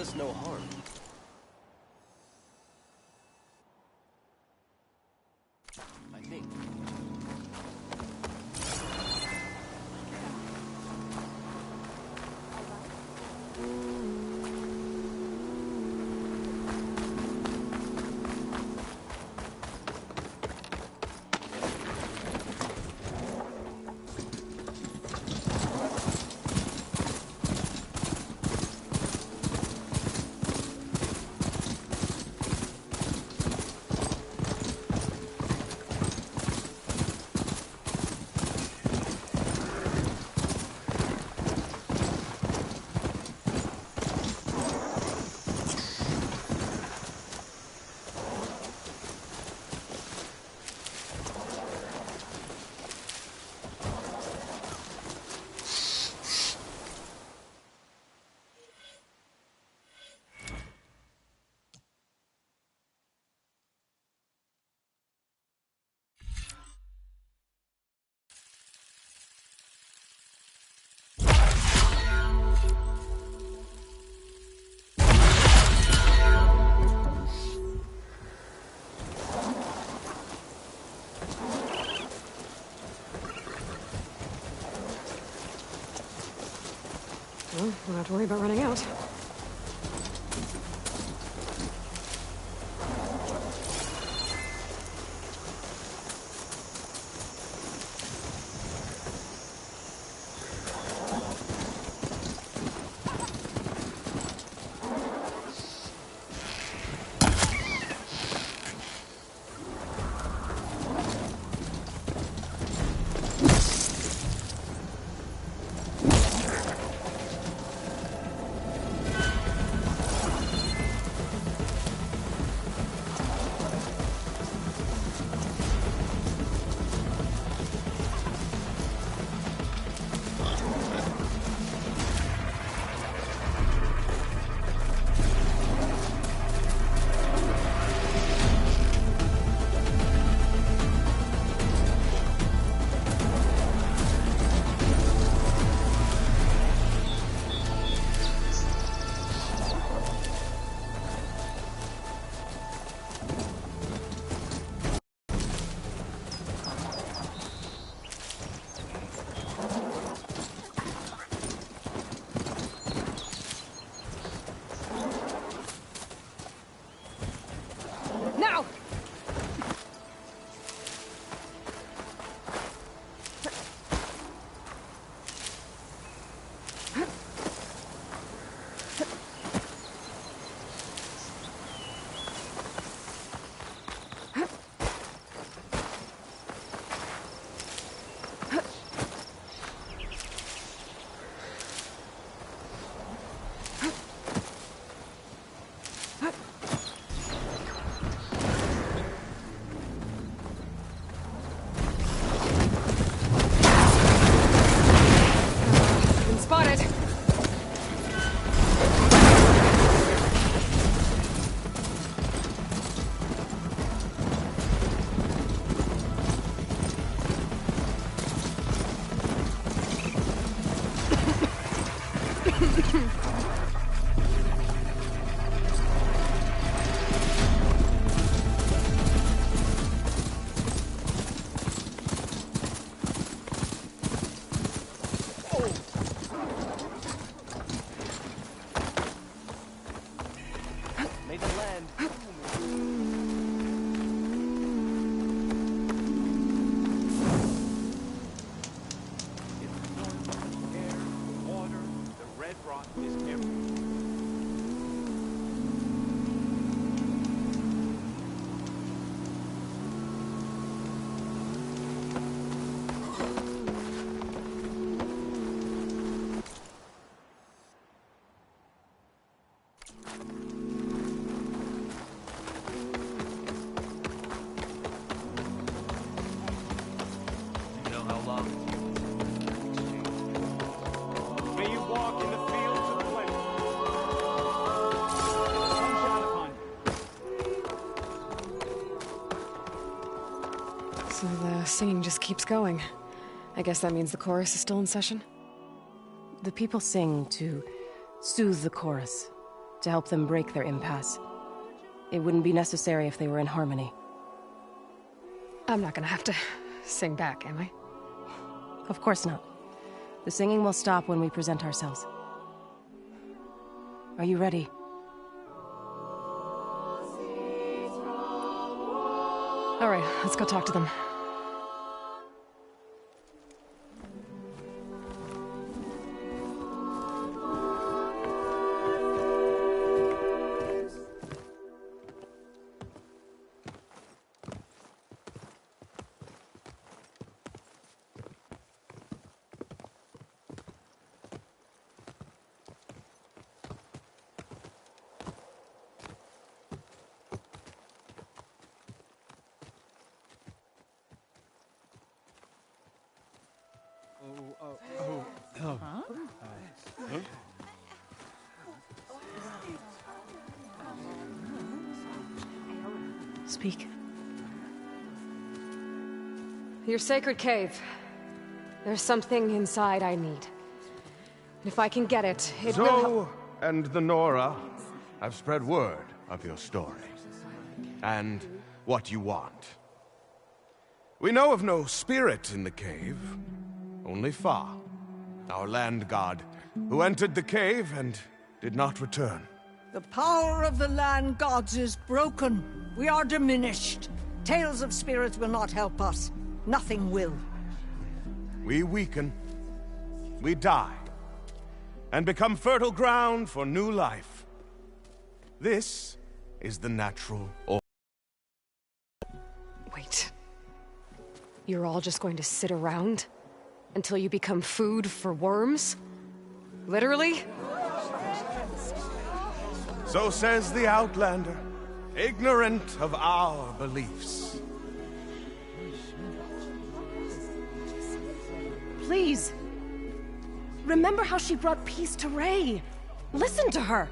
us no harm. I think. Well, we don't have to worry about running out. Now! Been spotted! Made the land. It's the sun, the air, the water, the red rock is everywhere. You know how long? May you walk in the fields of plenty. Sunshine upon you. So the singing just keeps going. I guess that means the chorus is still in session? The people sing to soothe the chorus. to help them break their impasse. It wouldn't be necessary if they were in harmony. I'm not gonna have to sing back, am I? Of course not. The singing will stop when we present ourselves. Are you ready? All right, let's go talk to them. Speak. Your sacred cave. There's something inside I need. And if I can get it, it will help. Zoe and the Nora have spread word of your story. And what you want. We know of no spirit in the cave. Only Fa, our land god, who entered the cave and did not return. The power of the land gods is broken. We are diminished. Tales of spirits will not help us. Nothing will. We weaken. We die. And become fertile ground for new life. This is the natural order. Wait. You're all just going to sit around? Until you become food for worms? Literally? So says the Outlander, ignorant of our beliefs. Please. Remember how she brought peace to Ray. Listen to her.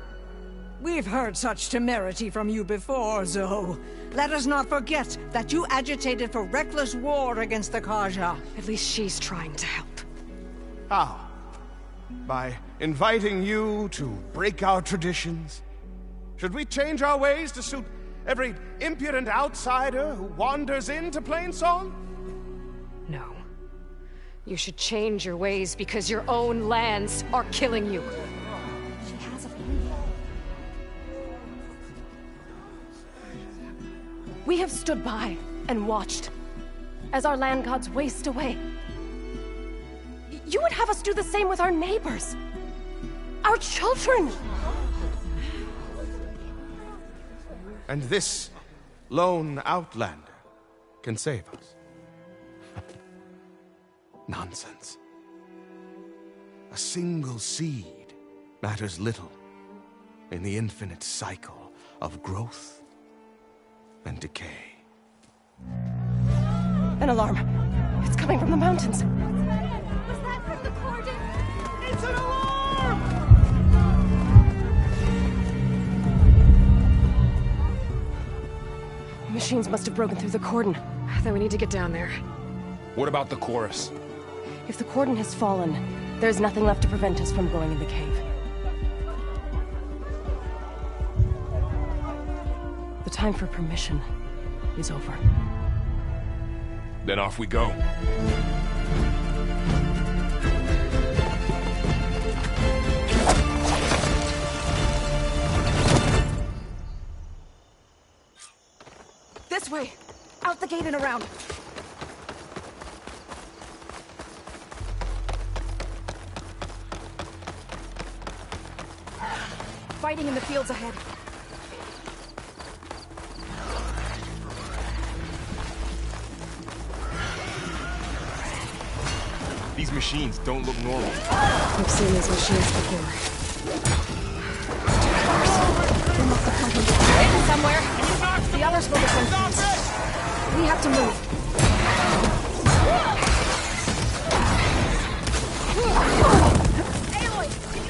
We've heard such temerity from you before, Zoe. Let us not forget that you agitated for reckless war against the Kaja. At least she's trying to help. How? By inviting you to break our traditions? Should we change our ways to suit every impudent outsider who wanders into Plainsong? No. You should change your ways because your own lands are killing you. She has a plan. We have stood by and watched as our land gods waste away. You would have us do the same with our neighbors, our children. And this lone outlander can save us. Nonsense. A single seed matters little in the infinite cycle of growth and decay. An alarm. It's coming from the mountains. Was that from the cordon? It's an alarm! Machines must have broken through the cordon. Then we need to get down there. What about the chorus? If the cordon has fallen, there's nothing left to prevent us from going in the cave. The time for permission is over. Then off we go. This way! Out the gate and around! Fighting in the fields ahead. These machines don't look normal. I've seen these machines before. Hidden somewhere! The others will defend us. We have to move.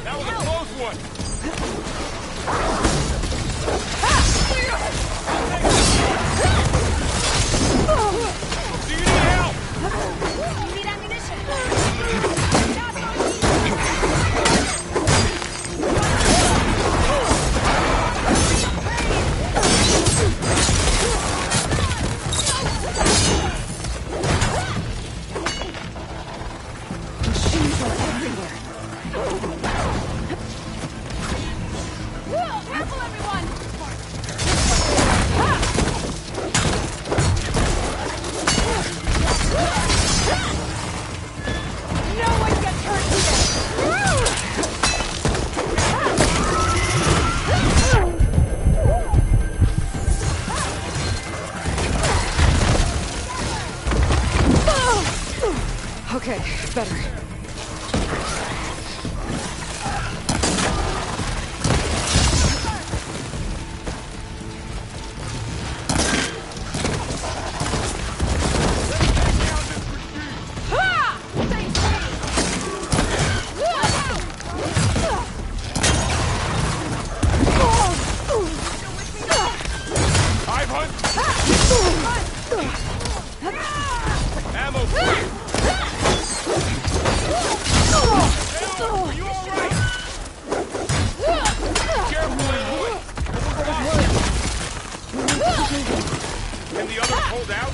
That was a close one! Do you need help? You need ammunition! everywhere. Careful, everyone! No one gets hurt here! Okay, better. Ammo! Are you alright? Careful, Aloy! Can the others hold out?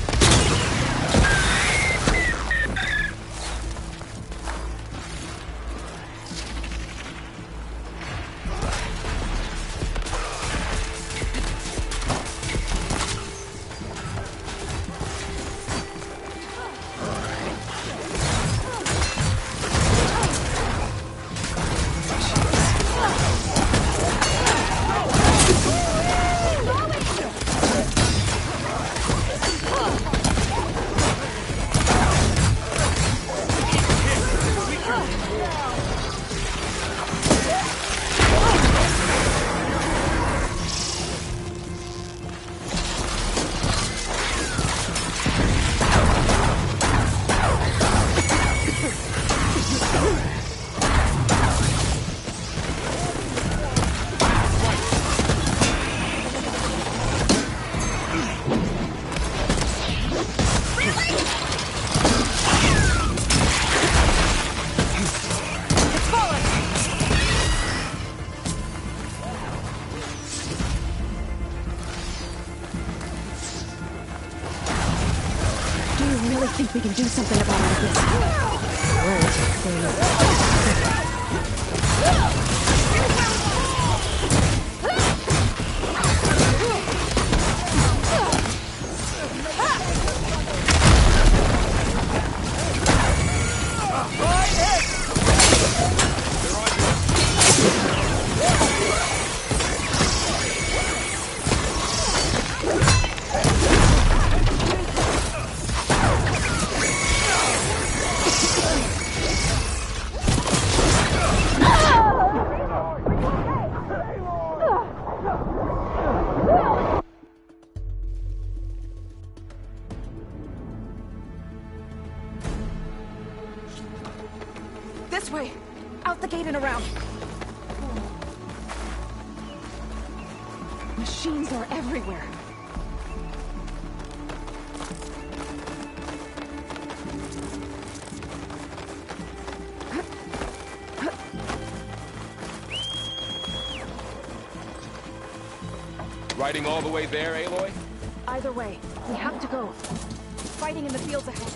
I think we can do something about all this. This way! Out the gate and around! Machines are everywhere. Riding all the way there, Aloy? Either way, we have to go. Fighting in the fields ahead.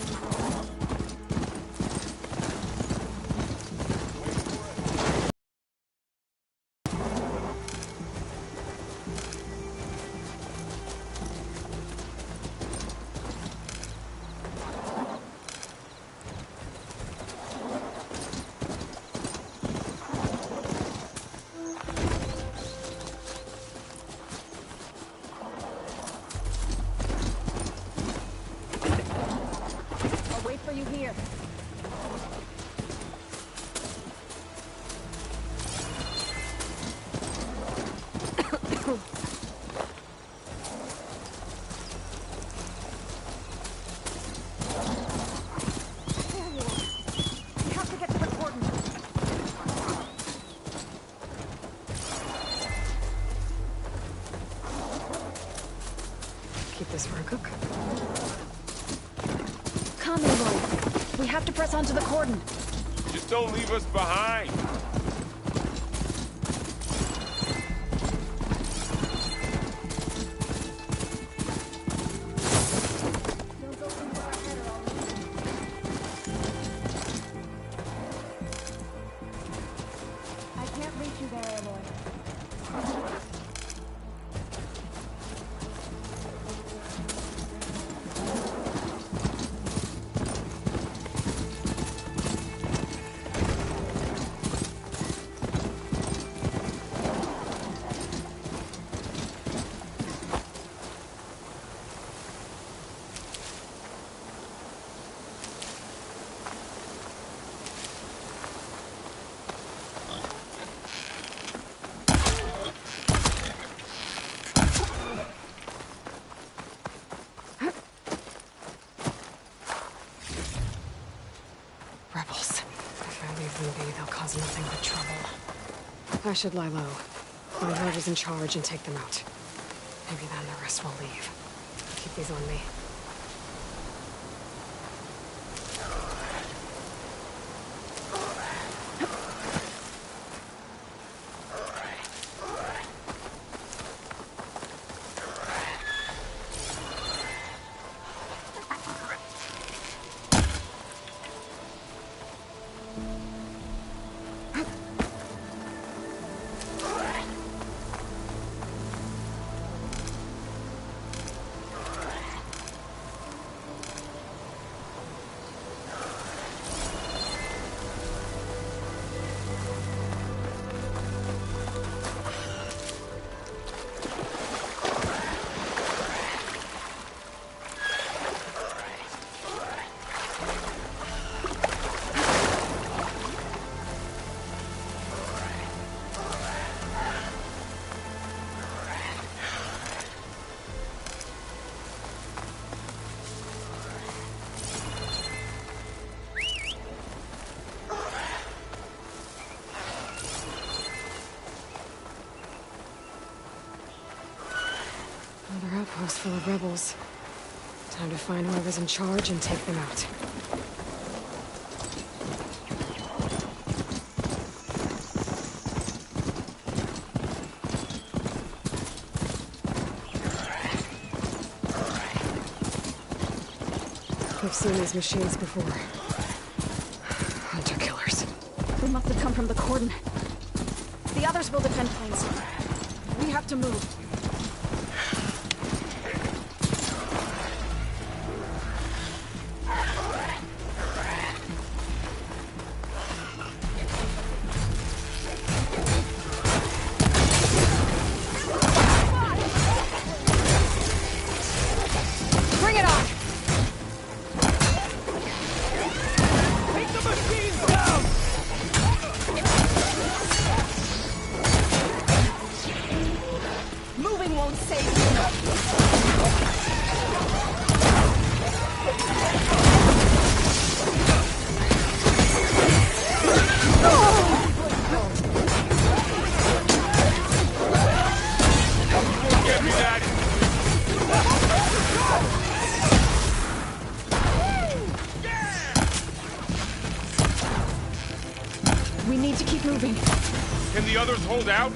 For you here. We have to get to the cordon. Keep this for a cook. Come, Aloy. We have to press onto the cordon. Just don't leave us behind. poison be, they'll cause nothing but trouble. I should lie low. Find whoever's in charge and take them out. Maybe then the rest will leave. Keep these on me. Another outpost full of rebels. Time to find whoever's in charge and take them out. We've seen these machines before. Hunter killers. They must have come from the cordon. The others will defend Plains. We have to move. Bring it on! Moving won't save you. Get me that! We need to keep moving. Can the others hold out?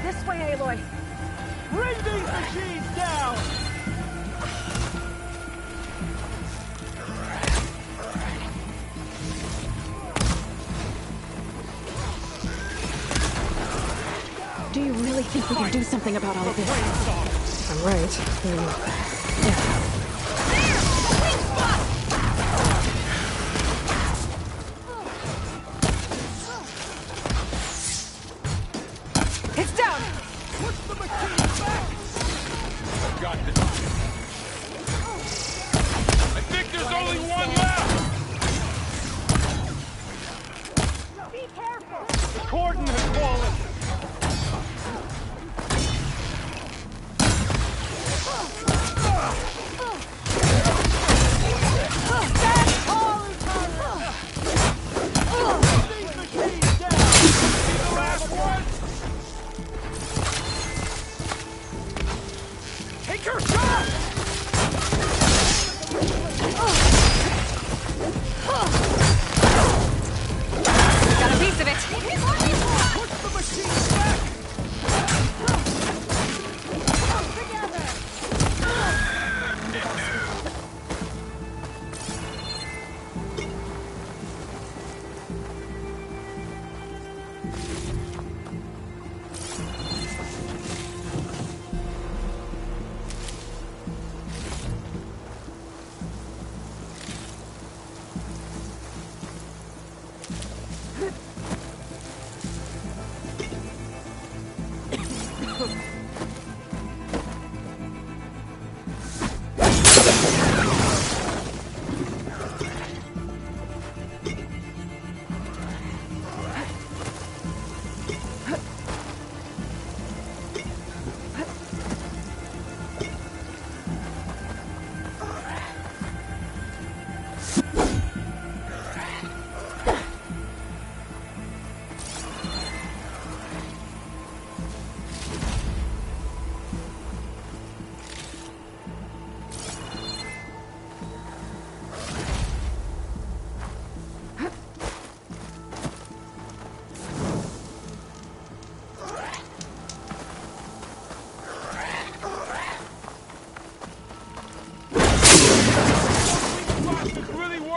This way, Aloy. Bring these machines down! Do you really think we can do something about all of this? If I'm right, then... yeah. It's down! Got this. I think there's only one left! Be careful! The cordon has fallen!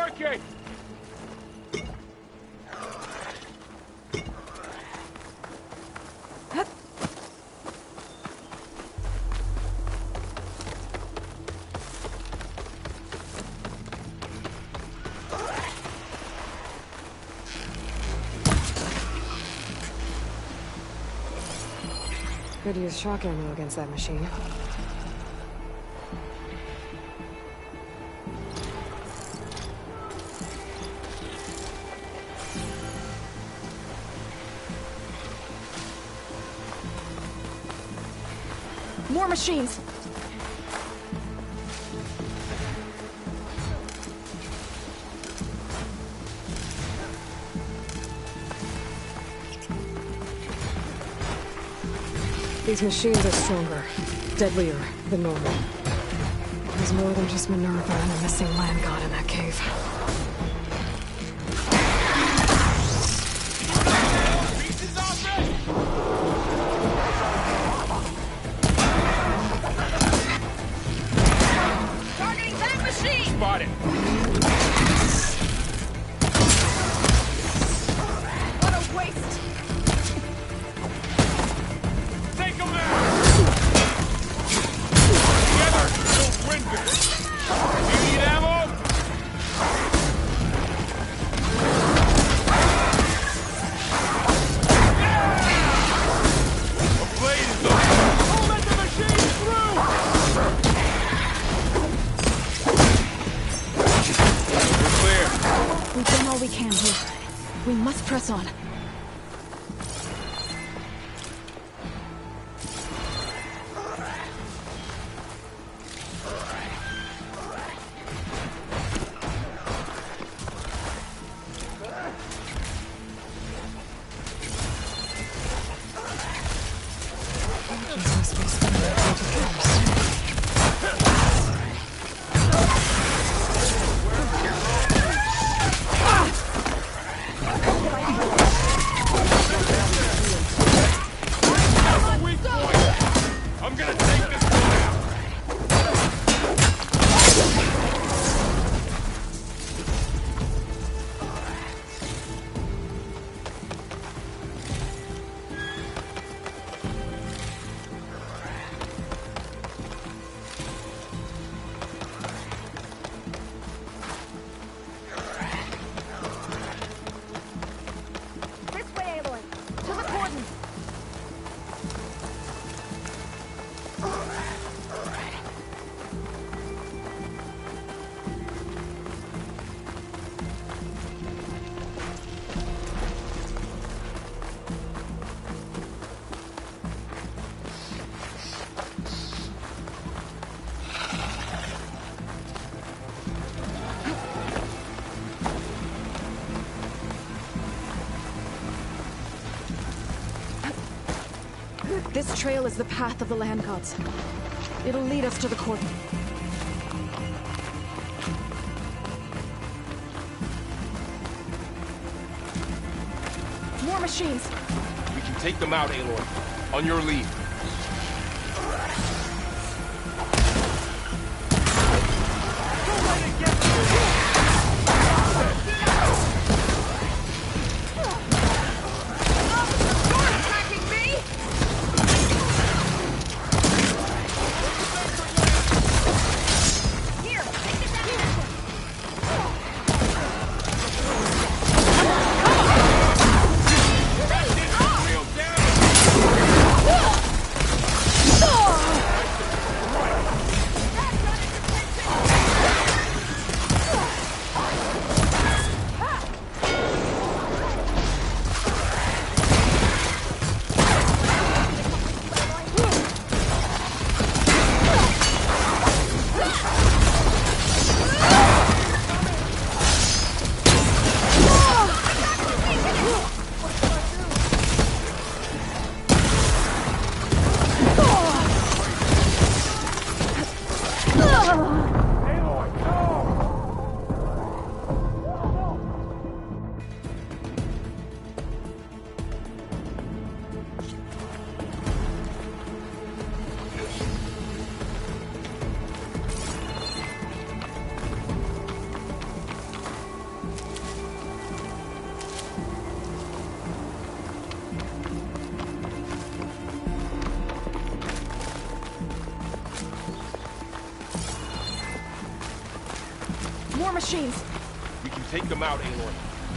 working! Could use shock ammo against that machine. More machines! These machines are stronger, deadlier than normal. There's more than just Minerva and the missing land god in that cave. Targeting that machine! Spotted. What a waste! Take him out! Together, we'll win this! You need ammo? The blade is over! Don't let the machine through! We're clear. We've done all we can here. We must press on. I'm gonna take this one out! This way, Aloy! To the cordon! This trail is the path of the land gods. It'll lead us to the cordon. More machines! We can take them out, Aloy. On your lead. Attacking me! Here, take it down! Real damage! machines! We can take them out, Aloy.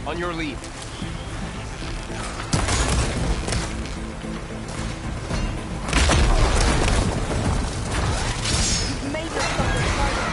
On your lead. You've made yourself a target.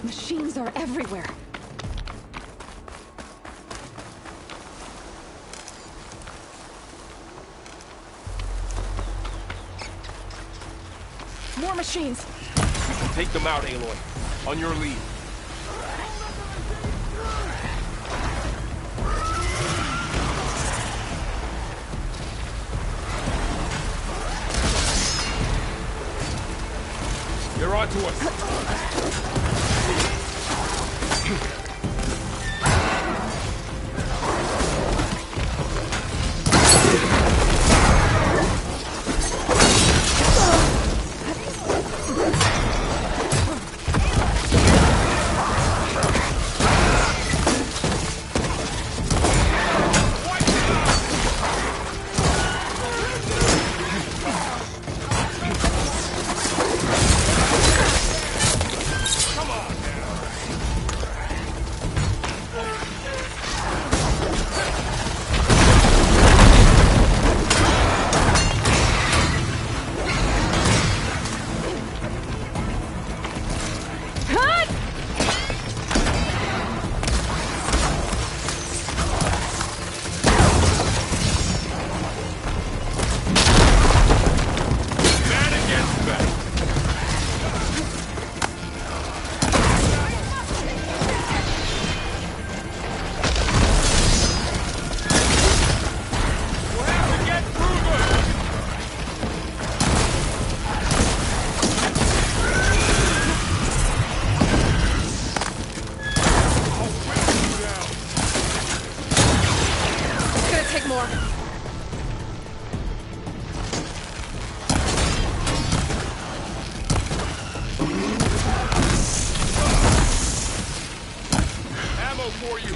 Machines are everywhere. More machines! We can take them out, Aloy. On your lead. They're onto us. For you.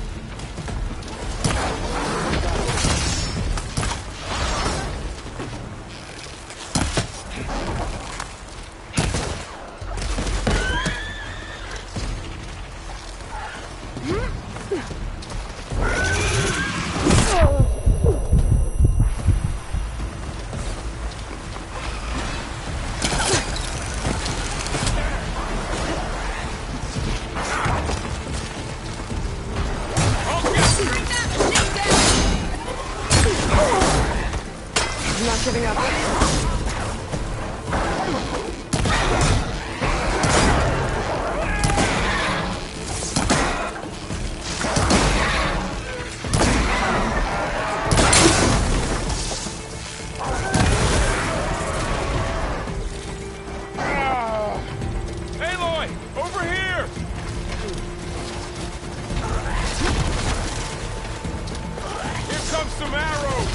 I'm not giving up. Aloy, over here! Here comes some arrows!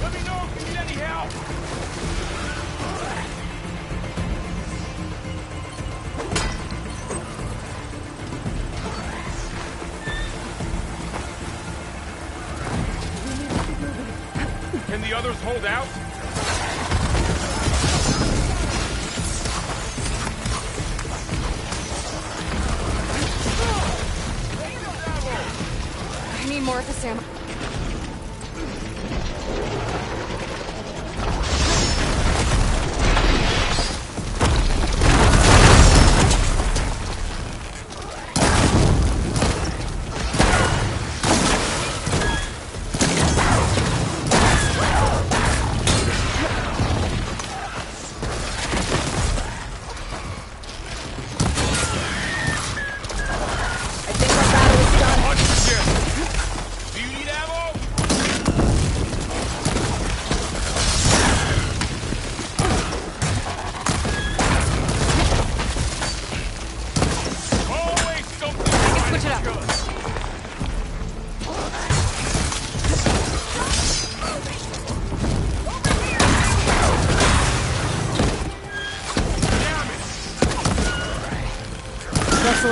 Let me know if you need any help! Can the others hold out? I need more of this ammo.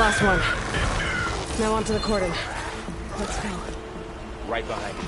last one. Now onto the cordon. Let's go. Right behind you.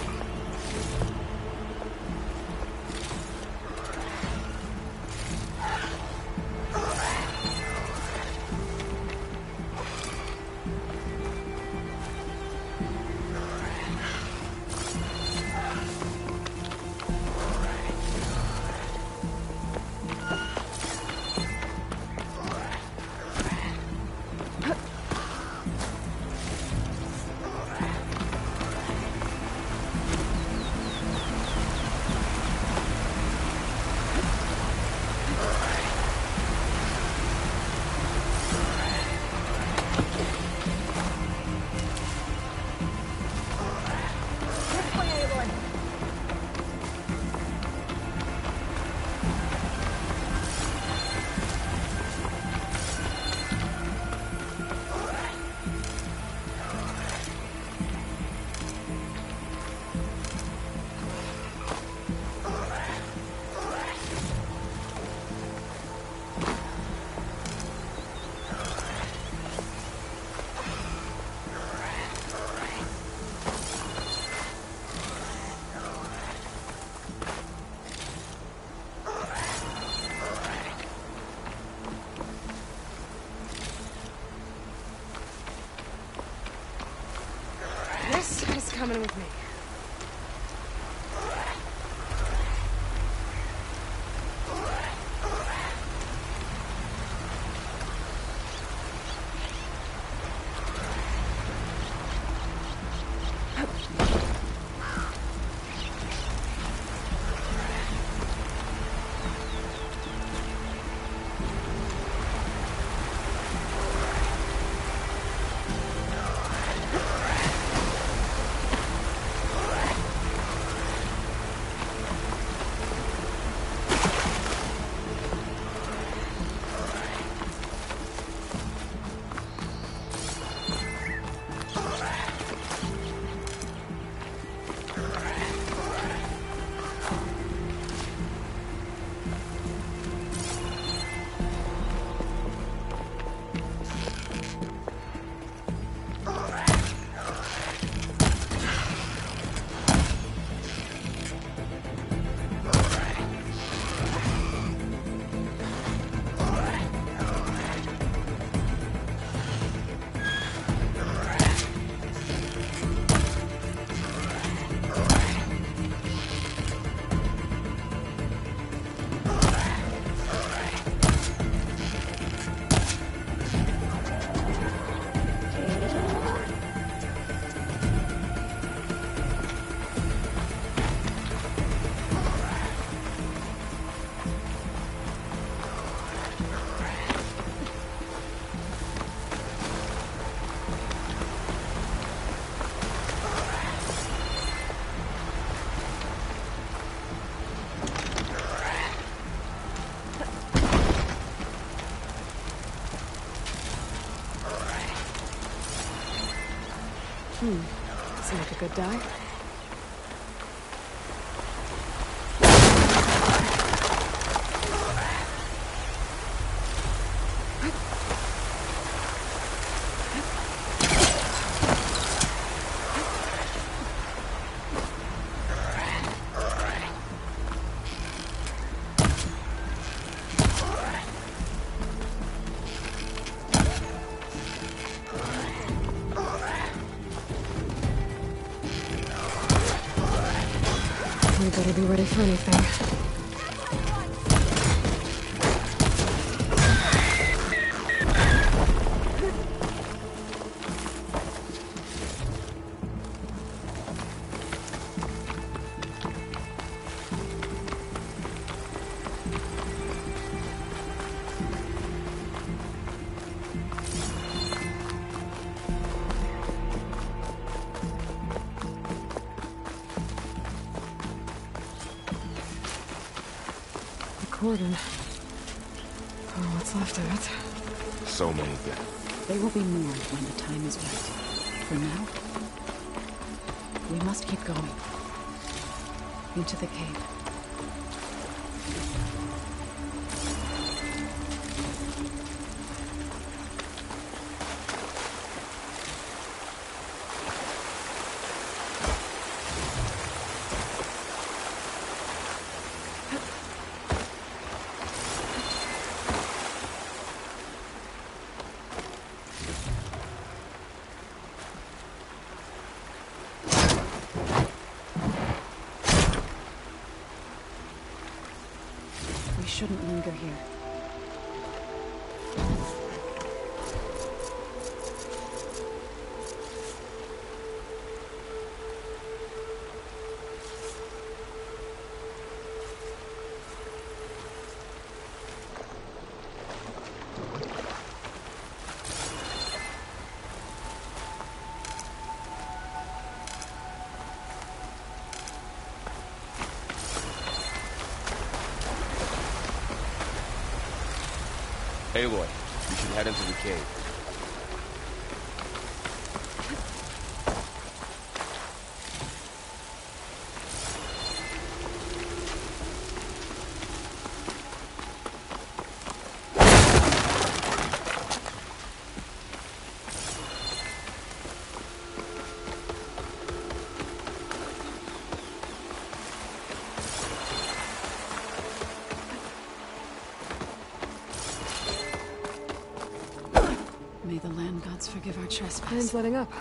This is coming with me. Seems like a good die. We better be ready for anything. Cordon. Oh, what's left of it? So many deaths. They will be mourned when the time is right. For now, we must keep going. Into the cave. shouldn't linger here. Aloy, you should head into the cave. May the land gods forgive our trespass. Mine's letting up.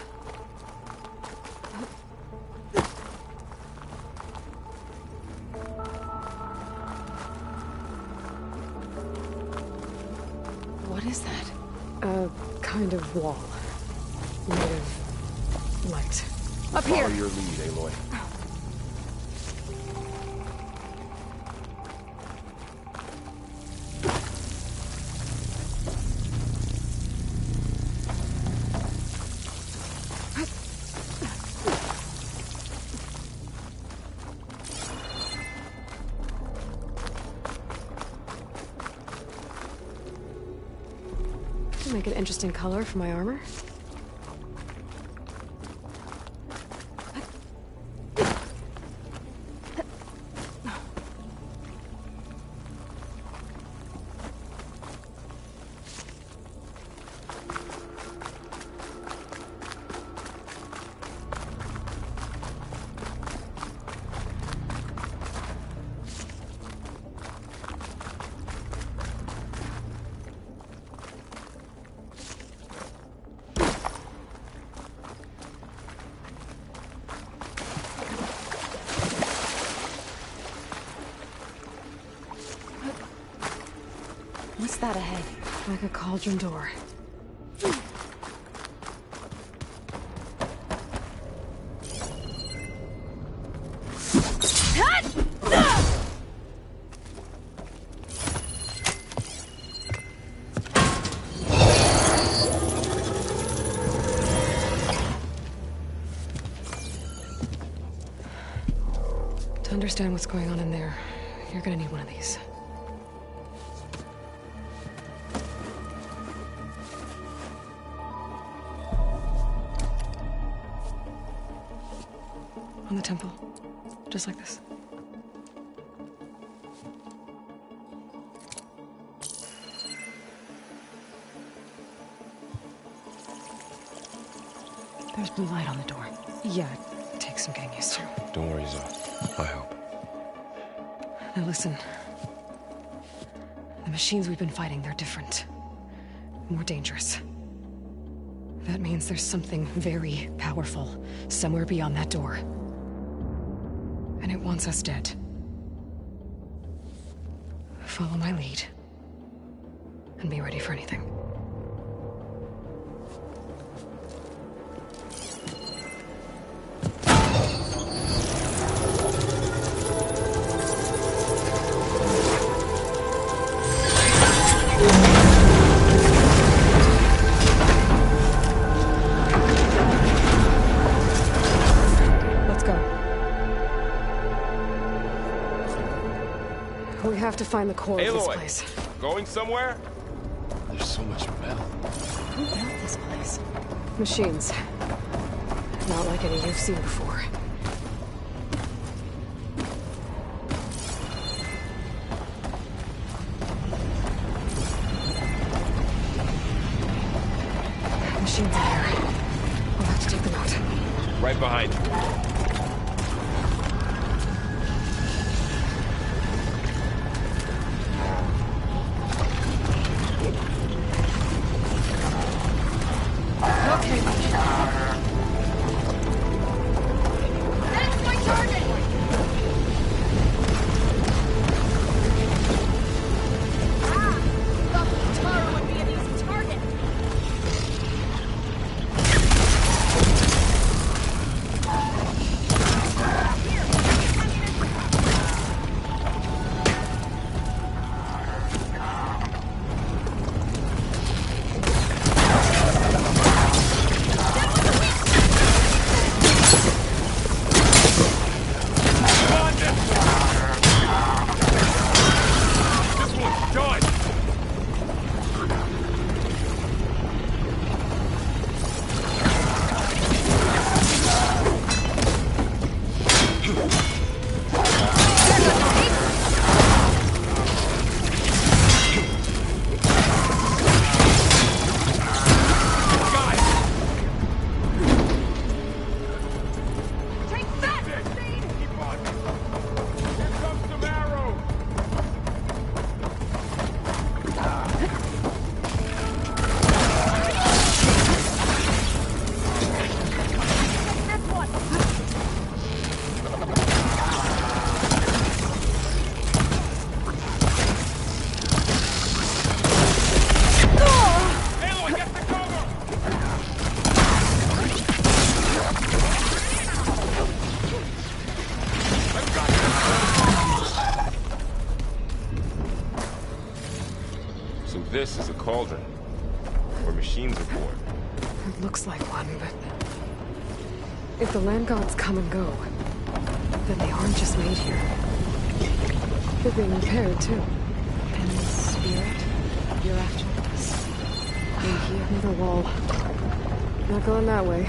What is that? A kind of wall. Made of light. Up Follow here! your lead, Aloy. Make an interesting color for my armor. What's that ahead? Like a cauldron door. To understand what's going on in there, you're gonna need one of these. On the temple. Just like this. There's blue light on the door. Yeah, it takes some getting used to. Don't worry, Zoe. I help. Now listen. The machines we've been fighting, they're different. More dangerous. That means there's something very powerful somewhere beyond that door. And it wants us dead. Follow my lead. And be ready for anything. Let's go. We have to find the core of this Aloy, place. going somewhere? There's so much metal. Who built this place? Machines. Not like any you've seen before. Machines in here. We'll have to take them out. Right behind you. Okay. That's my target! this is a cauldron, where machines are born. It looks like one, but... if the land gods come and go, then they aren't just made here. They're being repaired, too. And the spirit you're after? In here? Another wall. Not going that way.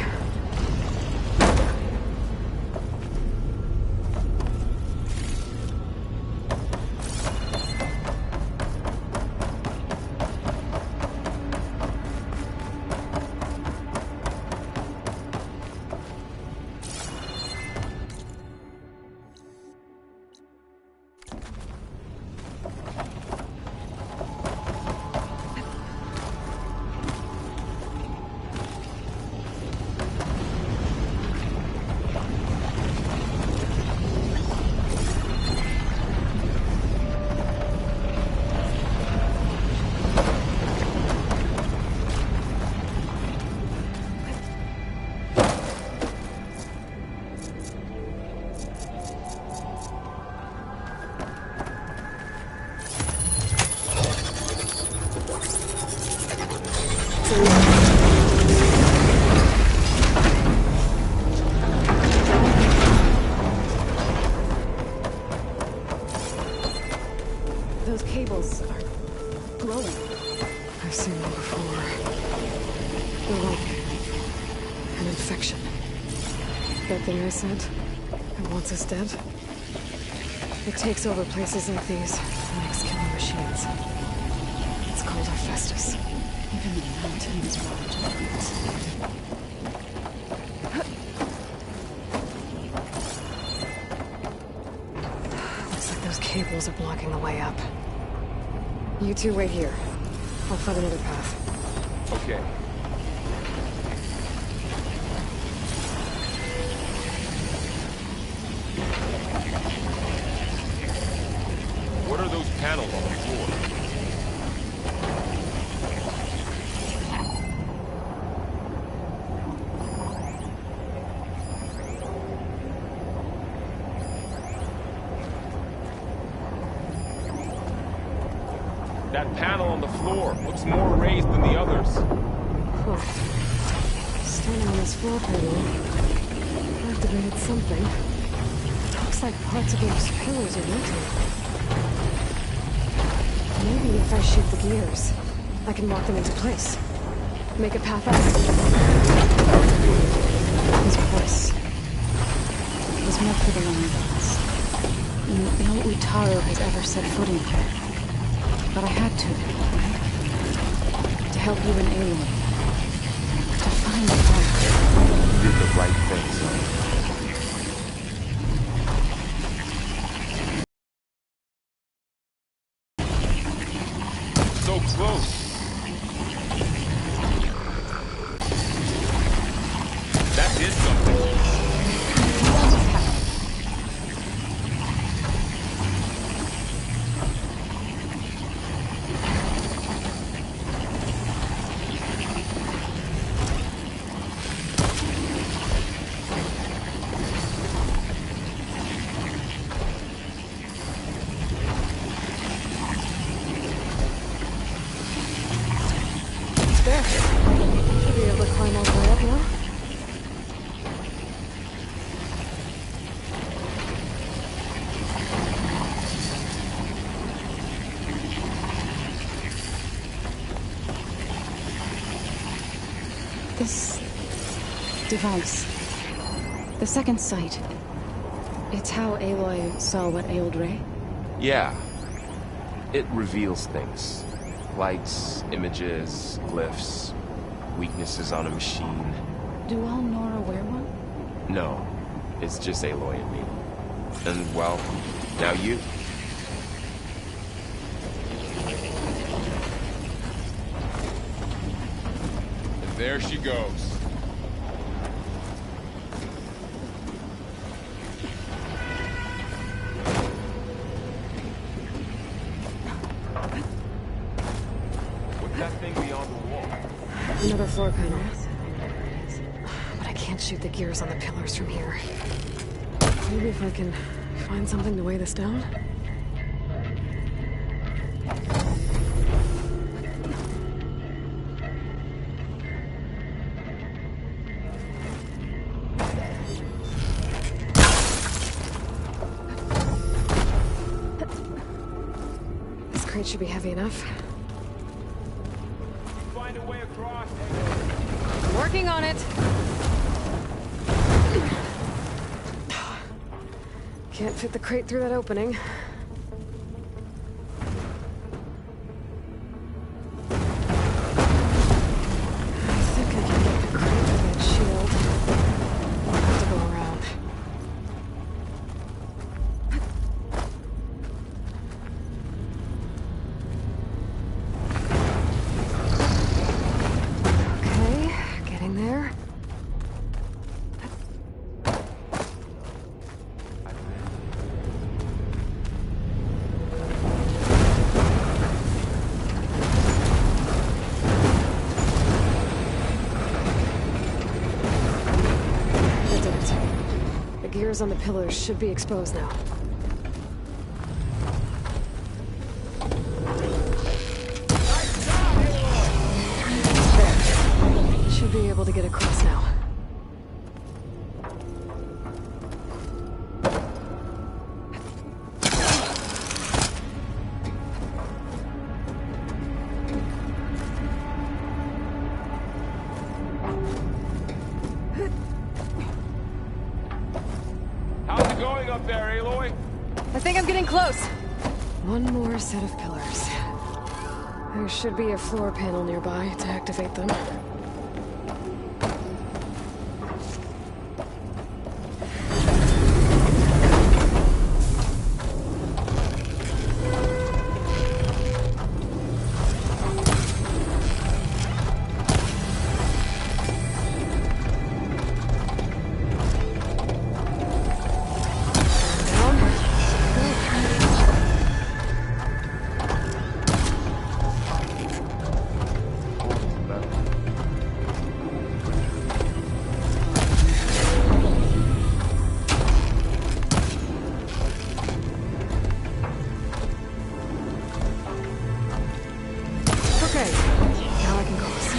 Those cables are glowing. I've seen them before. They're like an infection. That thing I said, that wants us dead, it takes over places like these and makes killing machines. It's called Hephaestus. Even the mountain is wrong to it. Looks like those cables are blocking the way up. You two wait here. I'll find another path. Okay. What are those panels on the floor? That panel on the floor looks more raised than the others. Huh. Standing on this floor panel activated something. Looks like parts of those pillars are melting. Maybe if I shoot the gears, I can lock them into place. Make a path out. This place was meant for the land gods. No Utaru has ever set foot in here. But I had to, right? To help you and Aloy. To find the path. You did the right thing, son. So close. That did something. There. Should be able to climb all the way up now. This device, the second sight, it's how Aloy saw what ailed Rey? Yeah. It reveals things. Lights, images, glyphs, weaknesses on a machine. Do all Nora wear one? No, it's just Aloy and me. And, well, now you. And there she goes. That thing beyond the wall. Another floor panel. But I can't shoot the gears on the pillars from here. Maybe if I can find something to weigh this down? crate should be heavy enough. Find a way across. I'm working on it. Can't fit the crate through that opening. I think I can get the crate through that shield. I'll have to go around. Okay, getting there. That did it. The gears on the pillars should be exposed now. There. Should be able to get across now. How's it going up there, Aloy? I think I'm getting close. One more set of pillars. There should be a floor panel nearby to activate them. Okay, now I can cross.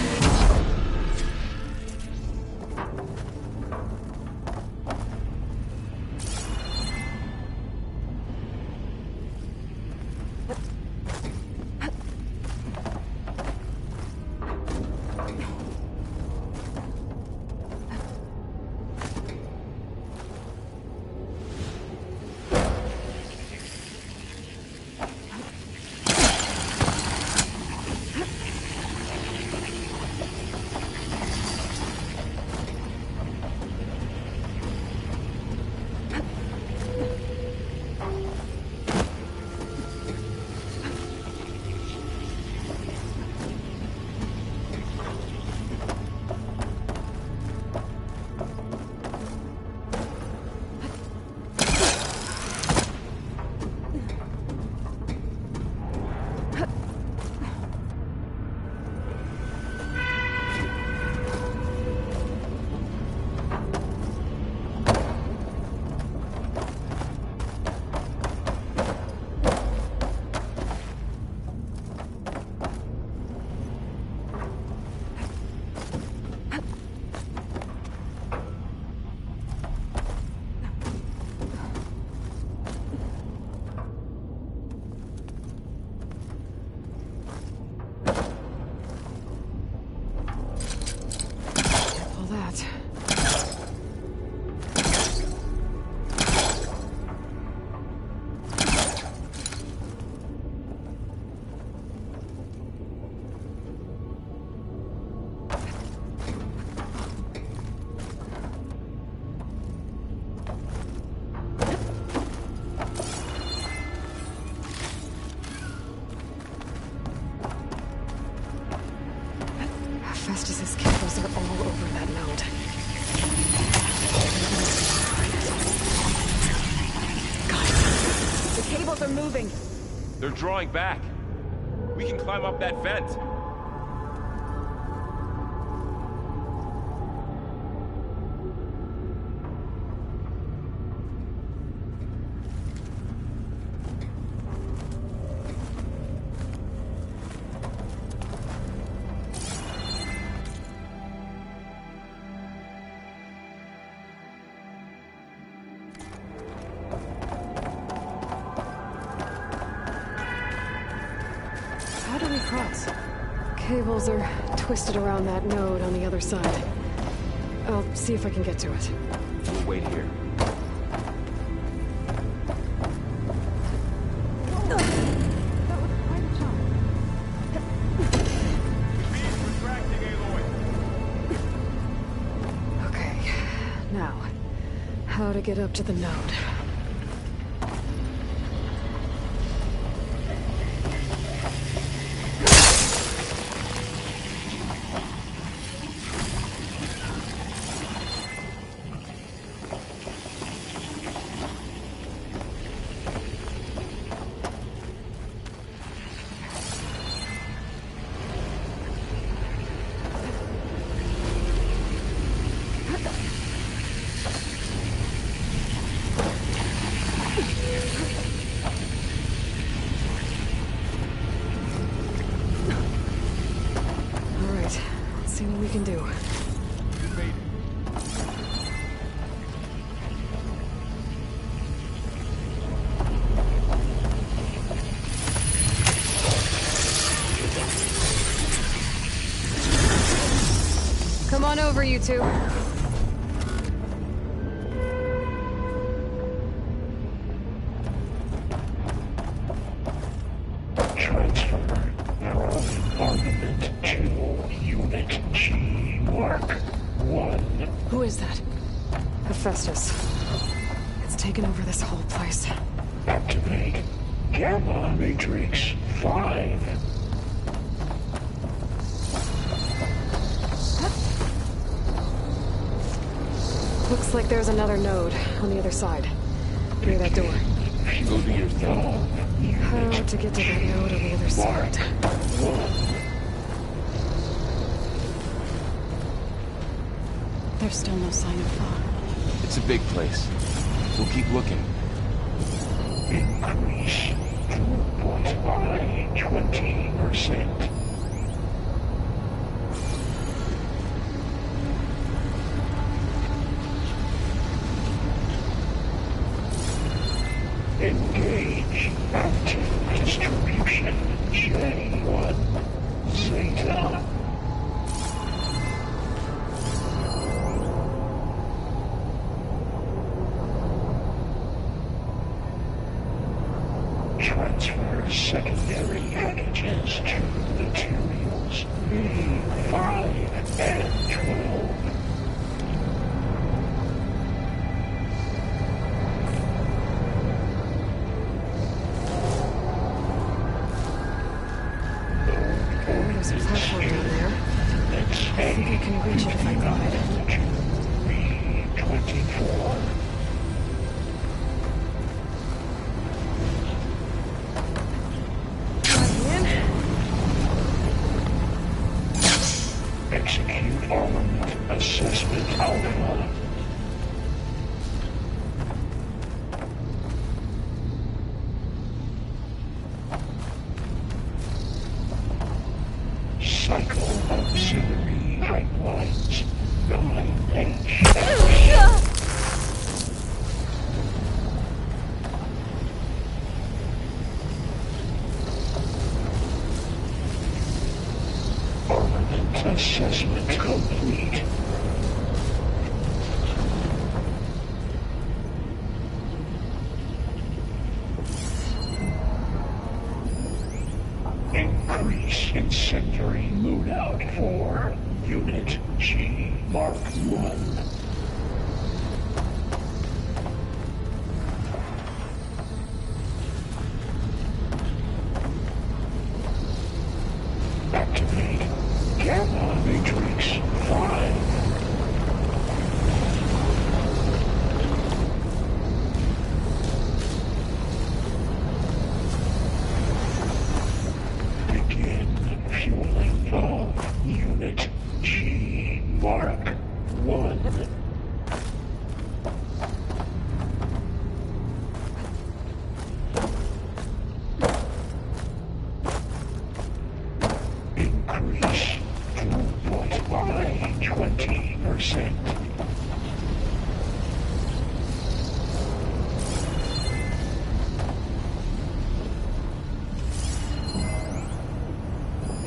All that. Festus's cables are all over that node. Got it. The cables are moving. They're drawing back. We can climb up that vent. across? Cables are twisted around that node on the other side. I'll see if I can get to it. We'll wait here. Okay, now, how to get up to the node? See what we can do. Come on over, you two. Who is that? Hephaestus. It's taken over this whole place. Activate Gamma Matrix 5. Looks like there's another node on the other side. Near that door. Go to your thumb. How to get to that node on the other side? There's still no sign of fog. It's a big place. We'll keep looking. Increase throughput by 20%. Engage active distribution J1 Zeta. Transfer secondary packages to materials B5 and 12. There's a platform down there. I think I can reach it if I glide. B24. Execute armament assessment alpha. Cycle auxiliary pipelines 9H. Armament assessment complete. Increase incendiary loadout for Unit G Mark 1. Activate Gamma Matrix 5. Begin fueling of Unit G Mark 1.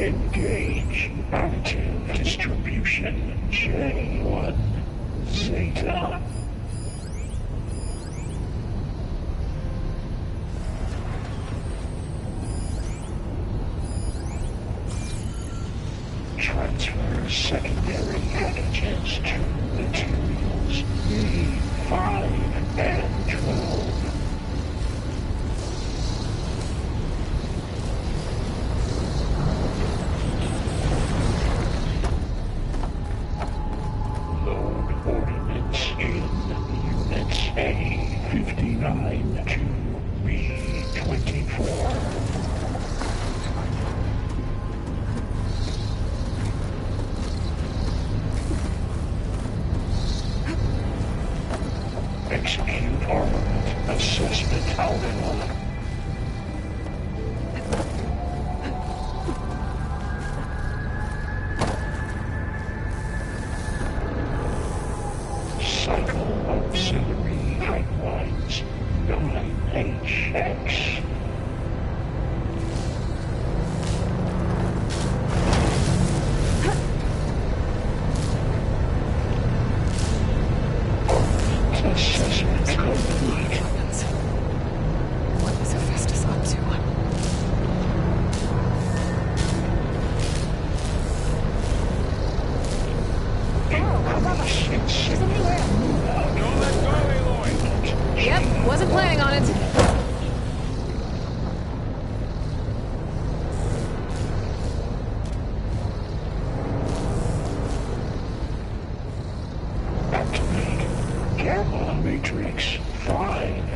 Engage. Active distribution. J1. Zeta. Transfer secondary packages to materials E5 and 12. Load ordnance in Units A59 to B24. Execute armament assessment alpha. Cycle auxiliary pipelines 9HX. Assessment complete. What is Hephaestus up to? Increase in signal. Don't let go, Aloy! Yep, wasn't planning on it. Activate Gamma Matrix 5.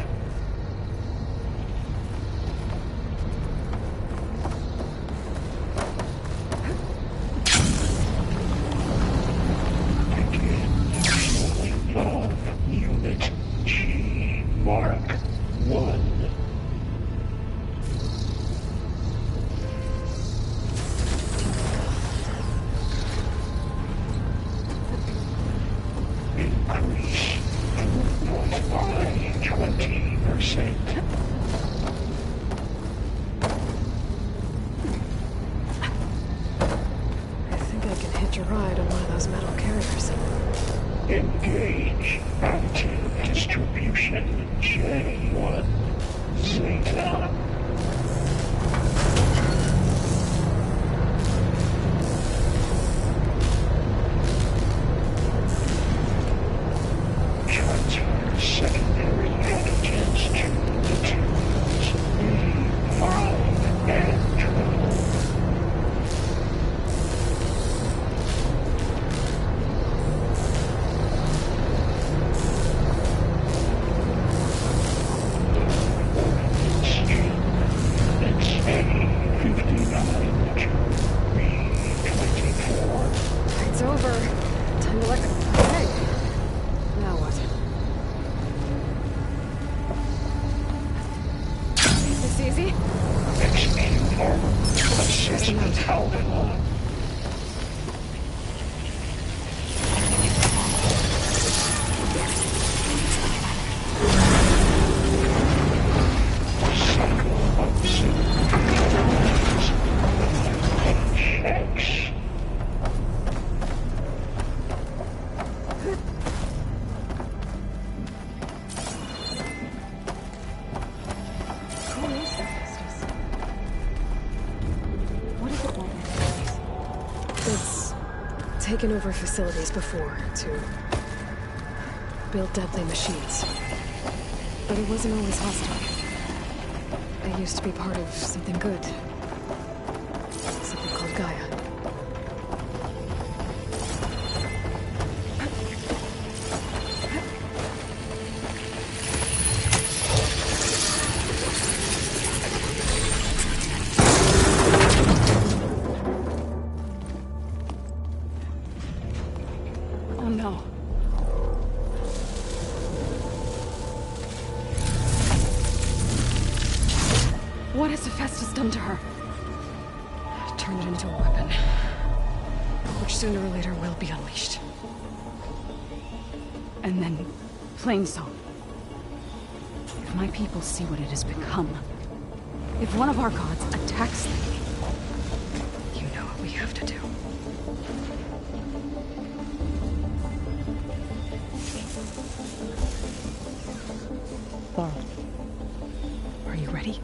Begin fueling of Unit G Mark 1. Increase throughput by 20%. I think I can hitch a ride on one of those metal carriers. Engage active distribution J1 Zeta. Transfer secondary packages to materials E5 and 12. It's over. Time to let the... Hey! Now what? This easy? Execute armor. Assessment alpha. Cycle auxiliary HX. Who is Hephaestus? What does it want with these? It's taken over facilities before to build deadly machines. But it wasn't always hostile. I used to be part of something good. Something called Gaia. Oh no. What has Hephaestus done to her? Turned it into a weapon, which sooner or later will be unleashed. And then, Plainsong. If my people see what it has become, if one of our gods attacks them, You know have to do. Laurel. Are you ready?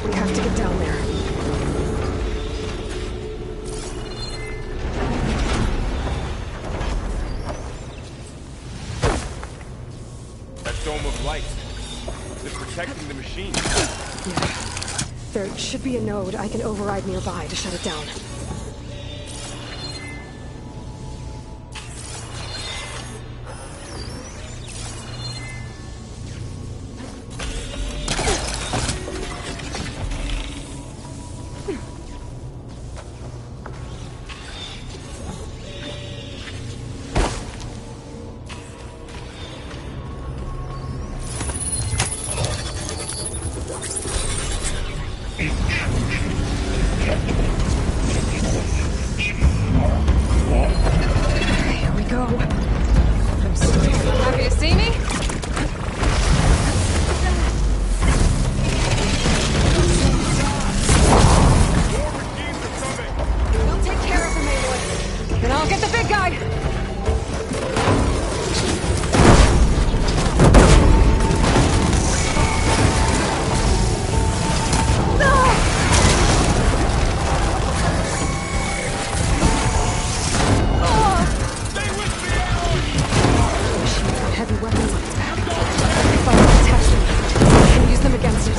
We have to get down there. That dome of light. Is it protecting the machine? Yeah. There should be a node I can override nearby to shut it down. Here we go. I'm so happy to see me. We'll take care of him, Aloy. Then I'll get the big guy. Heavy weapons on its back. If I can attach them, I can use them against it.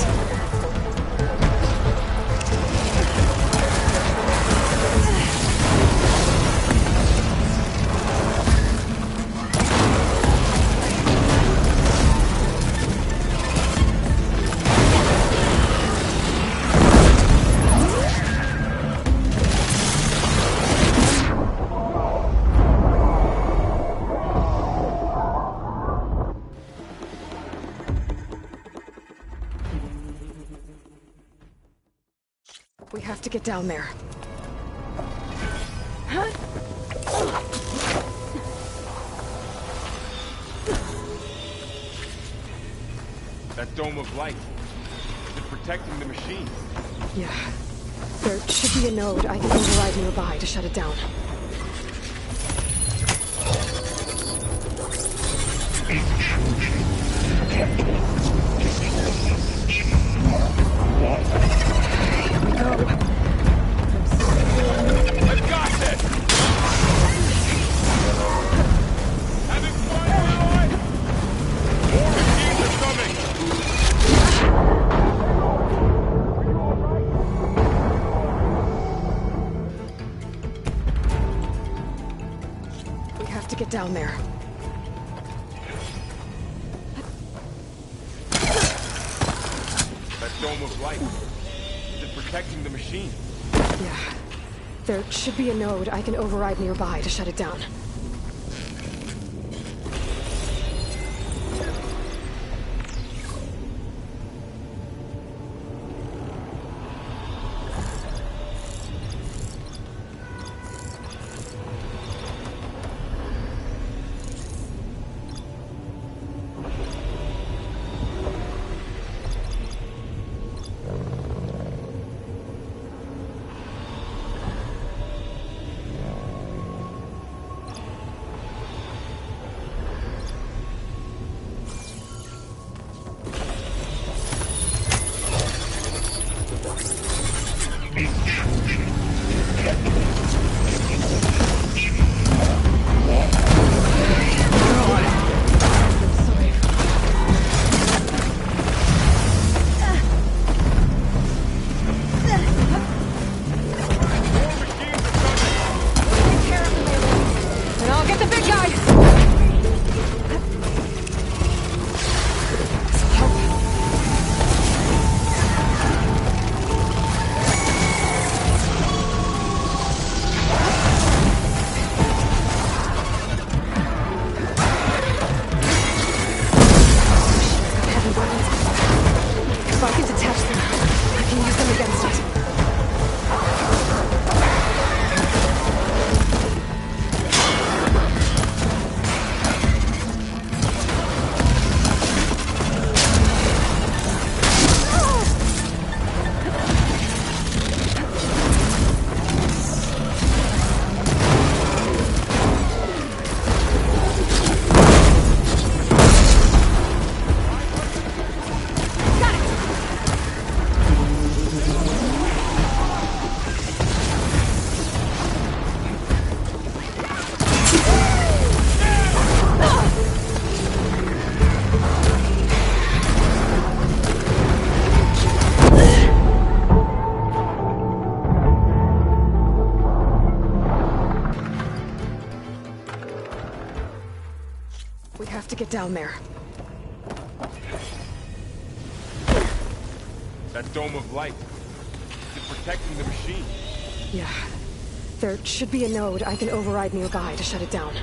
We have to get down there. That dome of light. Is it protecting the machine? Yeah. There should be a node I can override nearby to shut it down. Here we go. I've got this! Having fun, Aloy! More machines are coming! We have to get down there. That dome of light. Is it protecting the machine? Yeah. There should be a node I can override nearby to shut it down. And I'll get the big guy! This'll help. to get down there. That dome of light. Is it protecting the machine? Yeah. There should be a node I can override nearby to shut it down.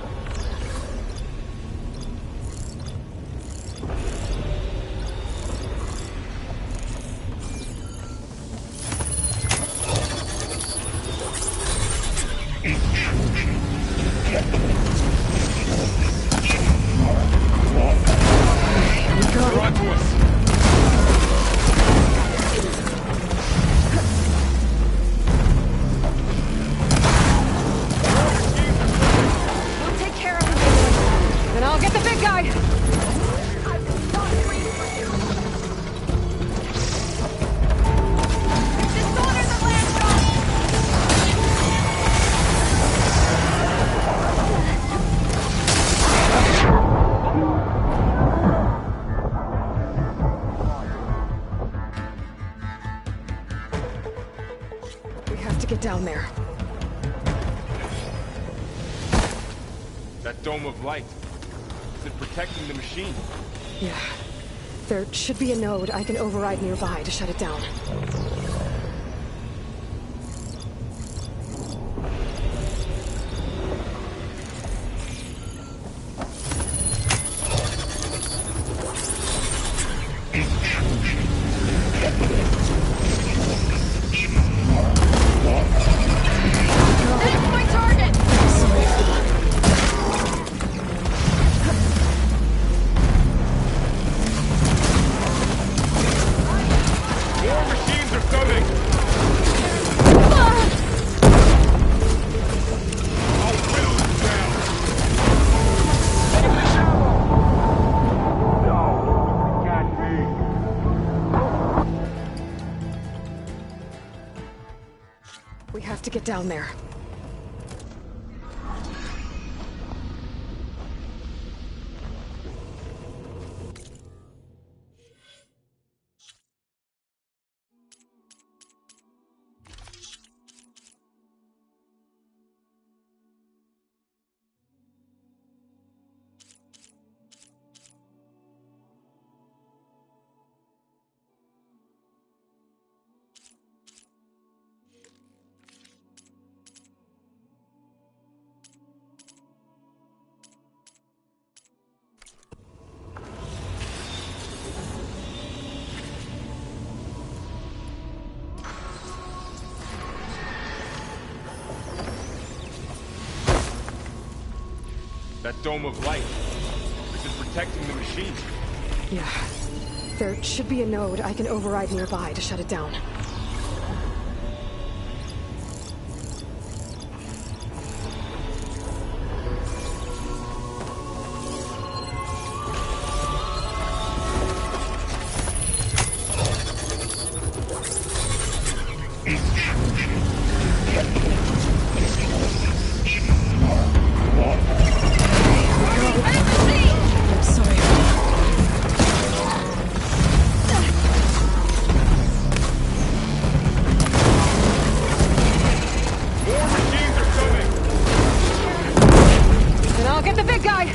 They're onto us. We'll take care of him. Then I'll get the big guy. We have to get down there. That dome of light. Is it protecting the machine? Yeah. There should be a node I can override nearby to shut it down. That's my target! More machines are coming! I'll whittle you down! No! It can't be! We have to get down there. That dome of light. Is it protecting the machine? Yeah. There should be a node I can override nearby to shut it down. I'm sorry. More machines are coming! Then I'll get the big guy!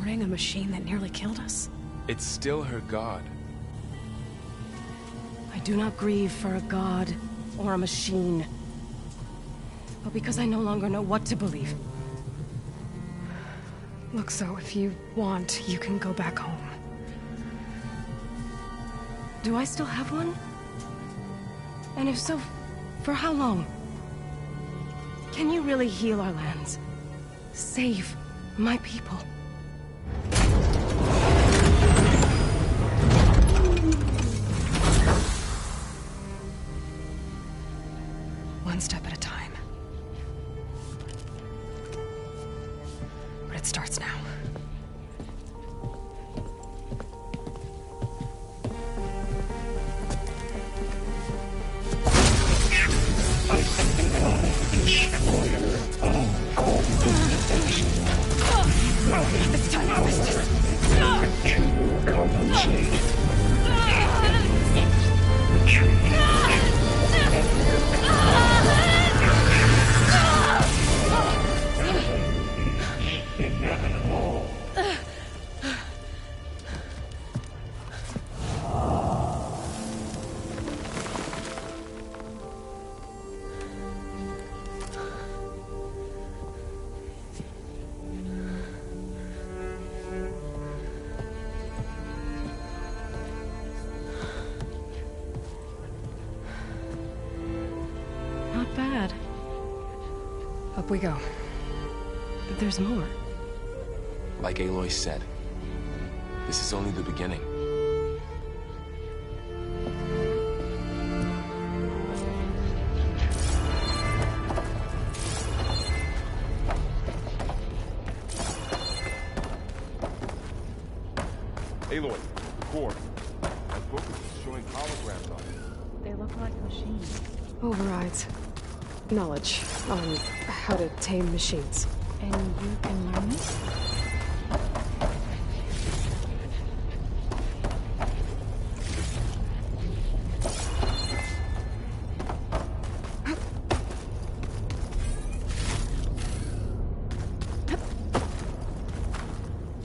ring a machine that nearly killed us? It's still her god. I do not grieve for a god or a machine, but because I no longer know what to believe. Look, so if you want, you can go back home. Do I still have one? And if so, for how long? Can you really heal our lands? Save my people? One step at a time. But it starts now. It's time to compensate. Not bad. Up we go. But there's more. Like Aloy said, this is only the beginning. Aloy, the core. That book is showing holograms on it. They look like machines. Overrides. Knowledge on how to tame machines. And you can learn this?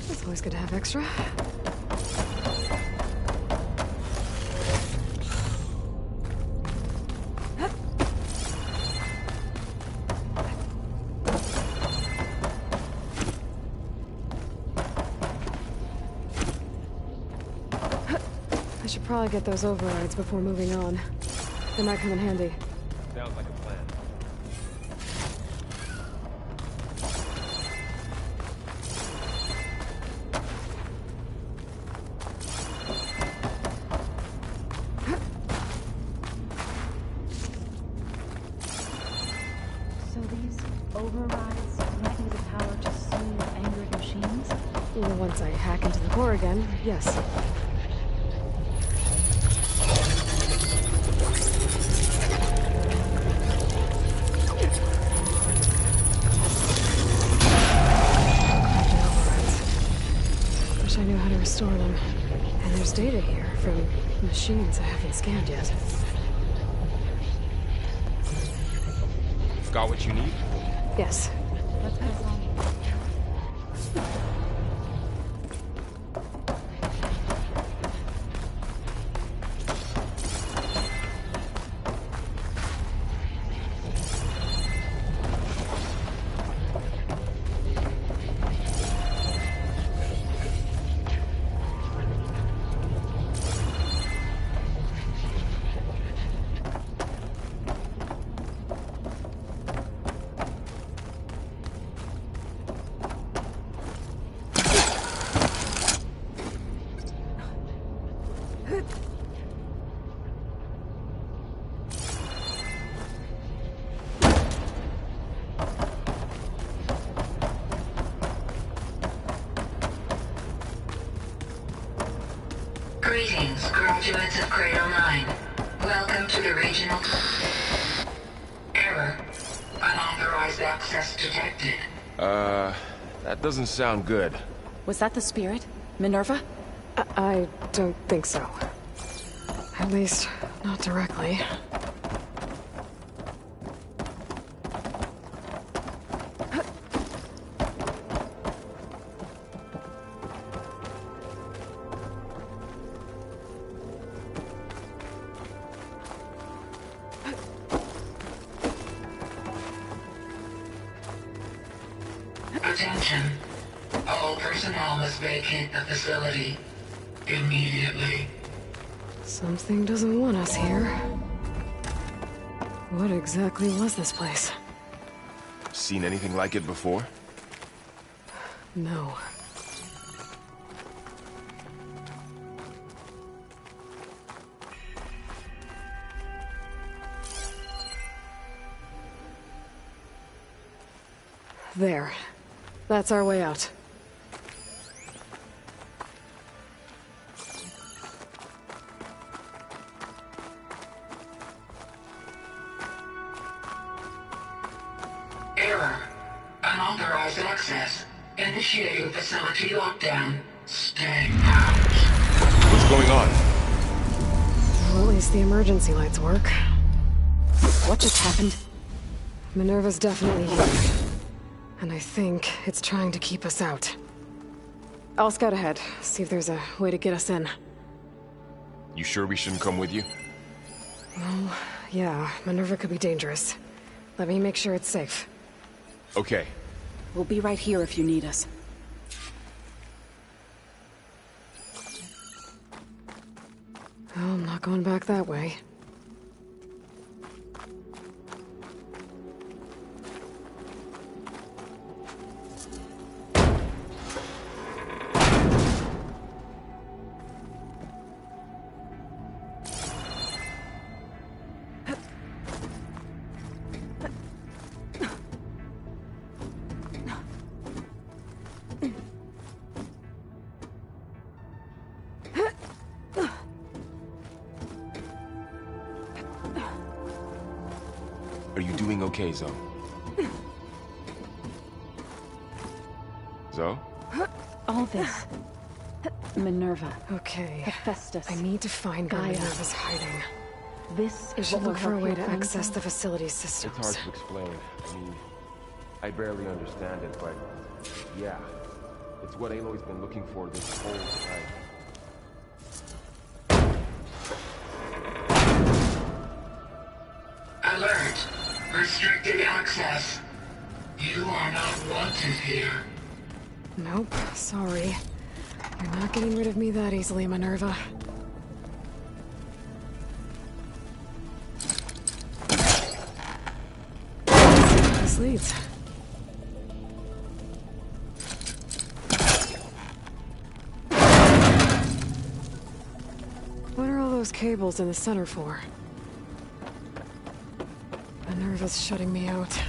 It's always good to have extra. I should probably get those overrides before moving on. They might come in handy. Sounds like a plan. So these overrides grant you the power to soothe angered machines? Well, once I hack into the core again, yes. Wish I knew how to restore them. And there's data here from machines I haven't scanned yet. Got what you need? Yes. Let's go on. Greetings, graduates of Cradle 9. Welcome to the regional... Error. Unauthorized access detected. That doesn't sound good. Was that the spirit? Minerva? I don't think so. At least, not directly. personnel must vacate the facility immediately. Something doesn't want us here. What exactly was this place? Seen anything like it before? No. There. That's our way out. Error. Unauthorized access. Initiating facility lockdown. Stay out. What's going on? Well, at least the emergency lights work. What just happened? Minerva's definitely here. And I think it's trying to keep us out. I'll scout ahead, see if there's a way to get us in. You sure we shouldn't come with you? Well, yeah, Minerva could be dangerous. Let me make sure it's safe. Okay. We'll be right here if you need us. Oh, I'm not going back that way. Are you doing okay, Zoe? Zoe? All this. Minerva. Okay. Hephaestus. I need to find where Gaia. Minerva's hiding. This I is should what look for a way to from? access the facility It's systems. hard to explain. I mean, I barely understand it, but yeah. It's what Aloy's been looking for this whole time. Alert. Restricted access. You are not wanted here. Nope, sorry. You're not getting rid of me that easily, Minerva. This leads. What are all those cables in the center for? Minerva's shutting me out.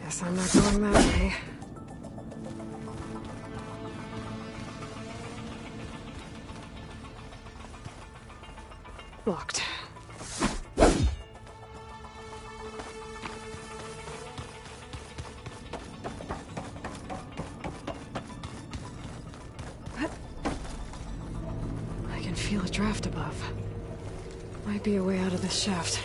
Guess I'm not going that way. Locked. I can feel a draft above. Might be a way out of this shaft.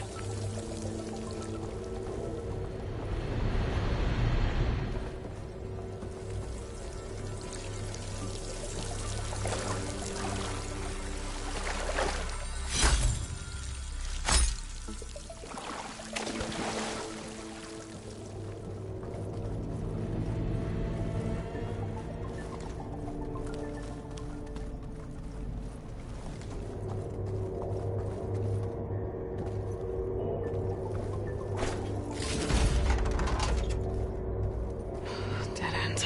Dead end.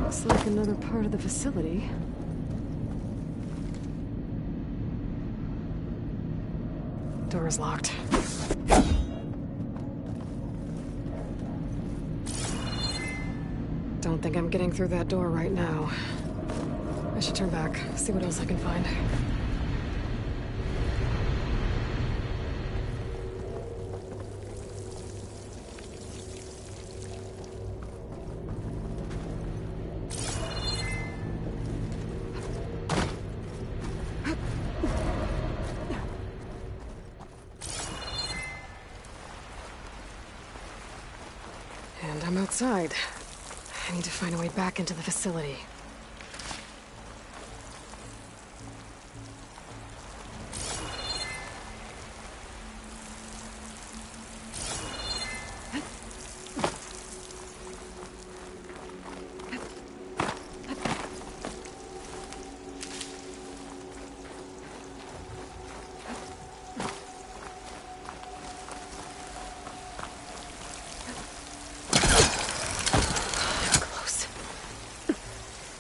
Looks like another part of the facility. Door's locked. Don't think I'm getting through that door right now. I should turn back, see what else I can find. And I'm outside. I need to find a way back into the facility.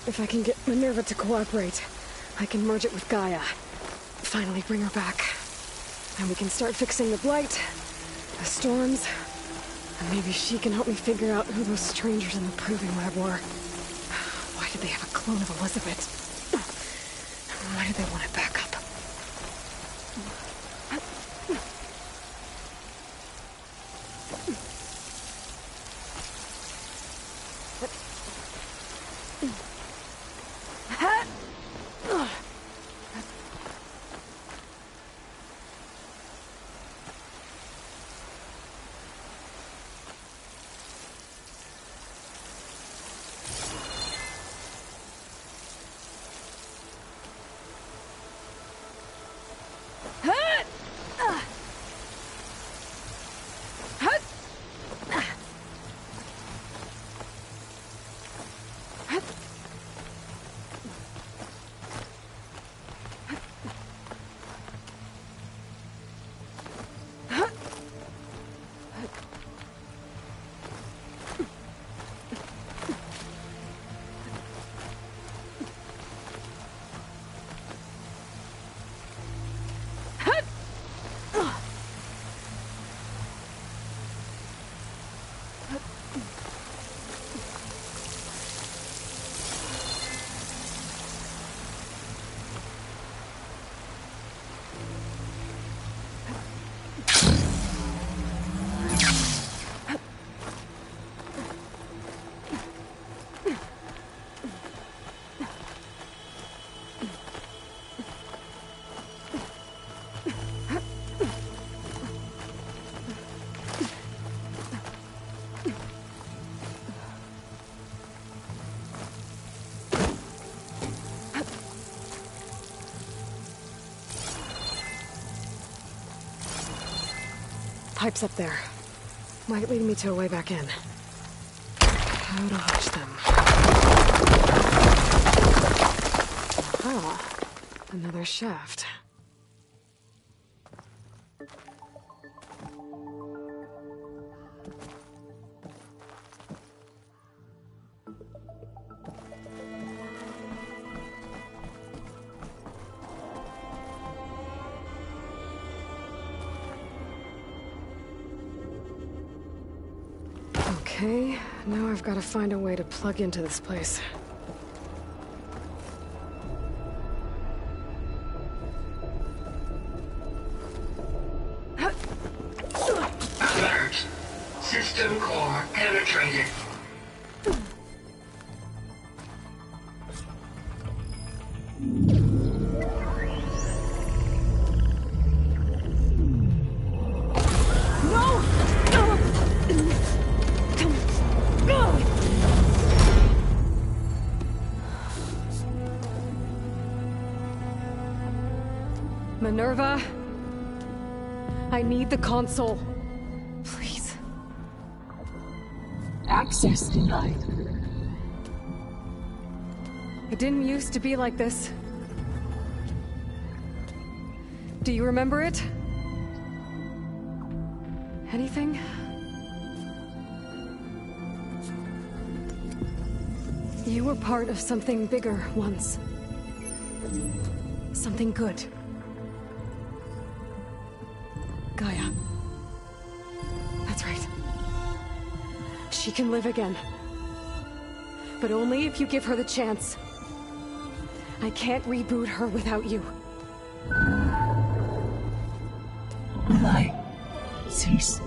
If I can get Minerva to cooperate, I can merge it with Gaia. Finally bring her back. And we can start fixing the Blight, the storms, and maybe she can help me figure out who those strangers in the Proving Lab were. Why did they have a clone of Elizabeth? Why did they want it back up? Pipes up there. Might lead me to a way back in. How to watch them. Aha. Another shaft. Okay, now I've got to find a way to plug into this place. Alert! System core penetrated. Minerva, I need the console. Please. Access denied. It didn't used to be like this. Do you remember it? Anything? You were part of something bigger once. Something good. Gaia. That's right. She can live again. But only if you give her the chance. I can't reboot her without you. Lie. Cease.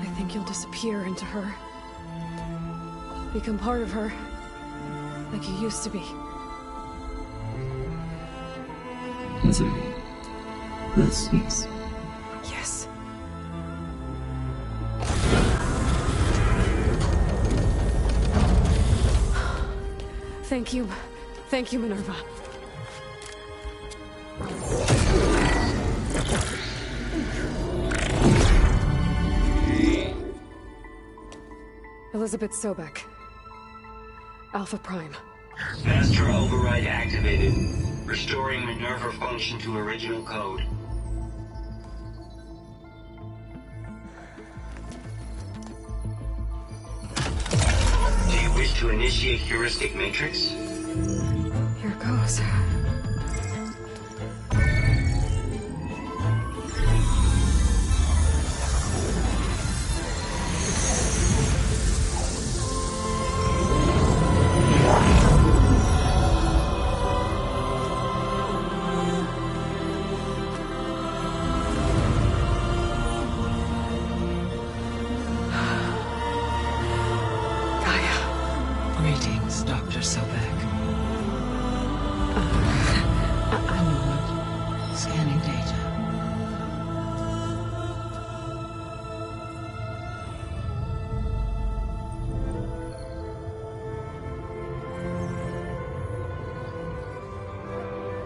I think you'll disappear into her. Become part of her. Like you used to be. Desiree. Let's cease. Yes. Thank you. Thank you, Minerva. Elizabeth Sobek. Alpha Prime. Master override activated. Restoring Minerva function to original code. Do you wish to initiate heuristic matrix? Here goes. Greetings, Dr. Sobek. I'm Nord. Scanning data.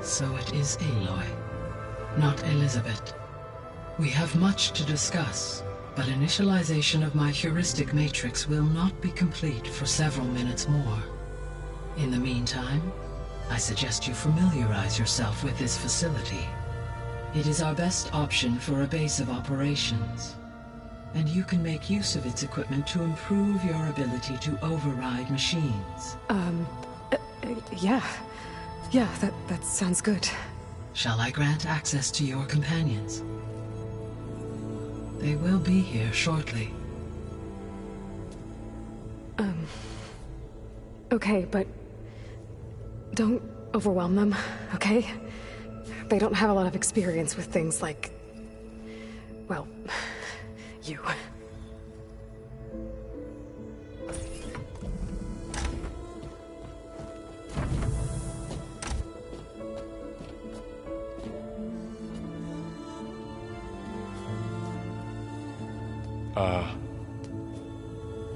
So it is Aloy, not Elizabeth. We have much to discuss, but initialization of my heuristic matrix will not be complete for several minutes more. In the meantime, I suggest you familiarize yourself with this facility. It is our best option for a base of operations, and you can make use of its equipment to improve your ability to override machines. Yeah. Yeah, that sounds good. Shall I grant access to your companions? They will be here shortly. Okay, but don't overwhelm them, okay? They don't have a lot of experience with things like, well, you.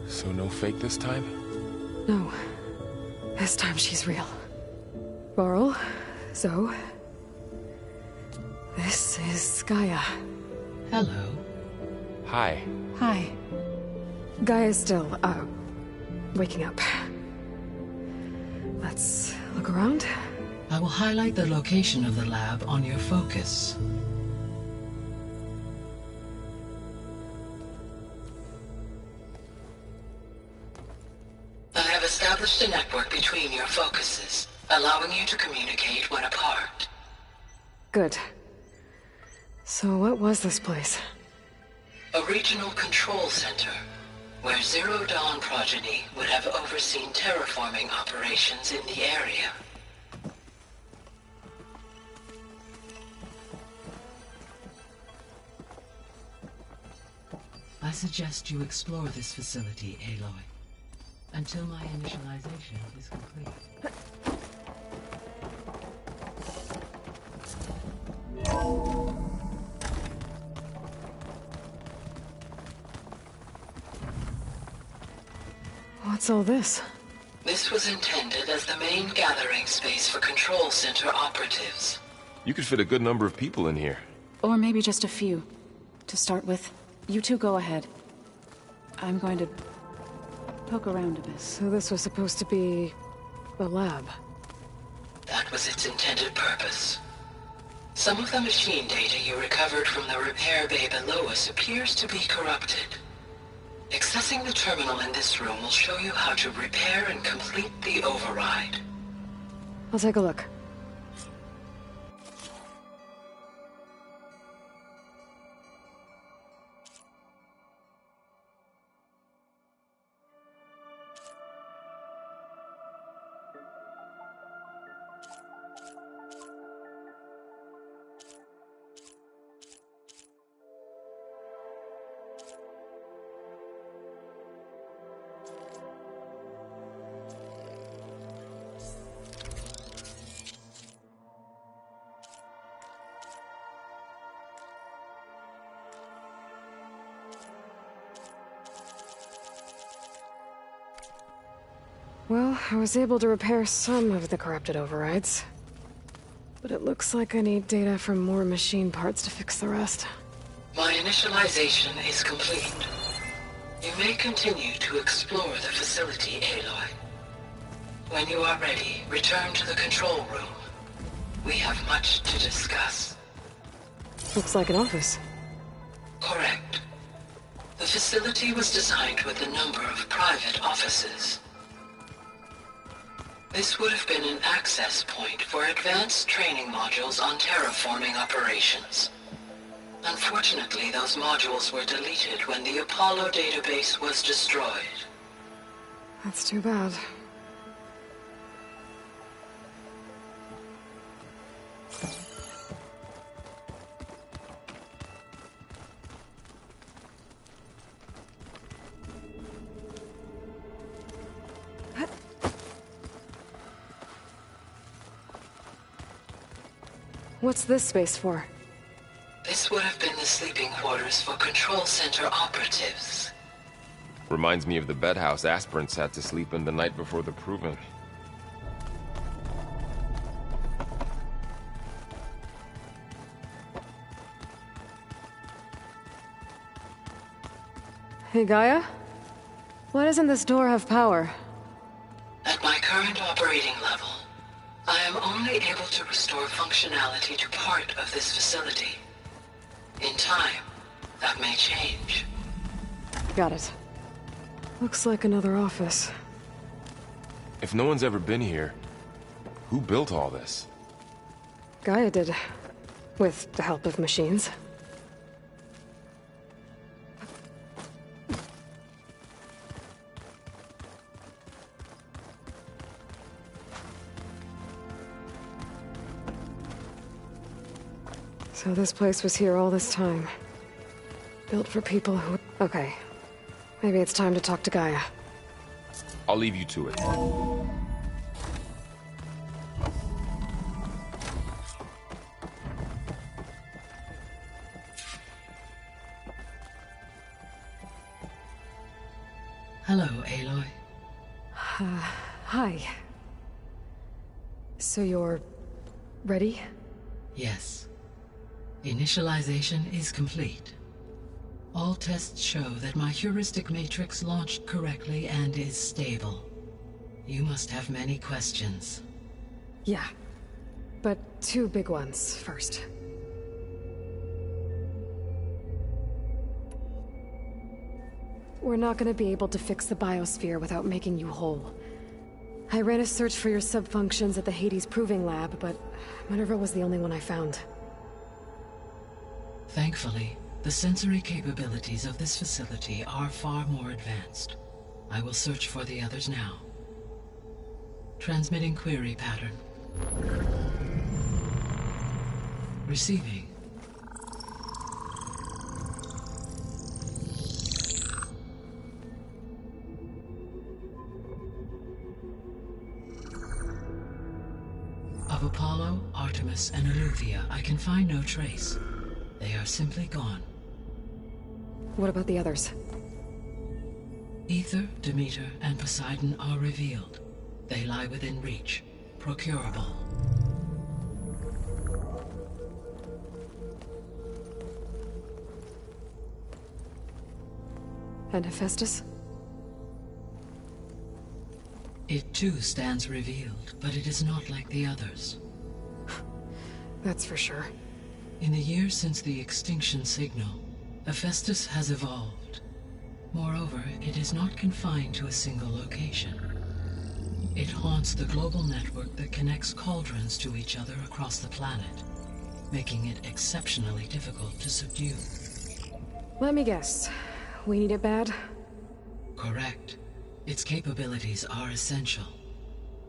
So no fake this time? No. This time she's real. Varl, Zoe. This is Gaia. Hello. Hi. Hi. Gaia's still, waking up. Let's look around. I will highlight the location of the lab on your focus. I have established a network between your focuses, allowing you to communicate when apart. Good. So what was this place? A regional control center, where Zero Dawn progeny would have overseen terraforming operations in the area. I suggest you explore this facility, Aloy, until my initialization is complete. What's all this? This was intended as the main gathering space for control center operatives. You could fit a good number of people in here. Or maybe just a few. To start with, you two go ahead. I'm going to poke around a bit. So this was supposed to be the lab. That was its intended purpose. Some of the machine data you recovered from the repair bay below us appears to be corrupted. Accessing the terminal in this room will show you how to repair and complete the override. I'll take a look. Well, I was able to repair some of the corrupted overrides. But it looks like I need data from more machine parts to fix the rest. My initialization is complete. You may continue to explore the facility, Aloy. When you are ready, return to the control room. We have much to discuss. Looks like an office. Correct. The facility was designed with a number of private offices. This would have been an access point for advanced training modules on terraforming operations. Unfortunately, those modules were deleted when the Apollo database was destroyed. That's too bad. What's this space for? This would have been the sleeping quarters for Control Center operatives. Reminds me of the bedhouse aspirants had to sleep in the night before the Proving. Hey, Gaia? Why doesn't this door have power? At my current operating level, I am only able to restore functionality to part of this facility. In time, that may change. Got it. Looks like another office. If no one's ever been here, who built all this? Gaia did. With the help of machines. So this place was here all this time. Built for people who... Okay. Maybe it's time to talk to Gaia. I'll leave you to it. Hello, Aloy. Hi. So you're... ready? Yes. Initialization is complete. All tests show that my heuristic matrix launched correctly and is stable. You must have many questions. Yeah. But two big ones first. We're not gonna be able to fix the biosphere without making you whole. I ran a search for your subfunctions at the Hades Proving Lab, but Minerva was the only one I found. Thankfully, the sensory capabilities of this facility are far more advanced. I will search for the others now. Transmitting query pattern. Receiving. Of Apollo, Artemis, and Eleuthia, I can find no trace. They are simply gone. What about the others? Aether, Demeter, and Poseidon are revealed. They lie within reach. Procurable. And Hephaestus? It too stands revealed, but it is not like the others. That's for sure. In the years since the extinction signal, Hephaestus has evolved. Moreover, it is not confined to a single location. It haunts the global network that connects cauldrons to each other across the planet, making it exceptionally difficult to subdue. Let me guess. We need it bad? Correct. Its capabilities are essential.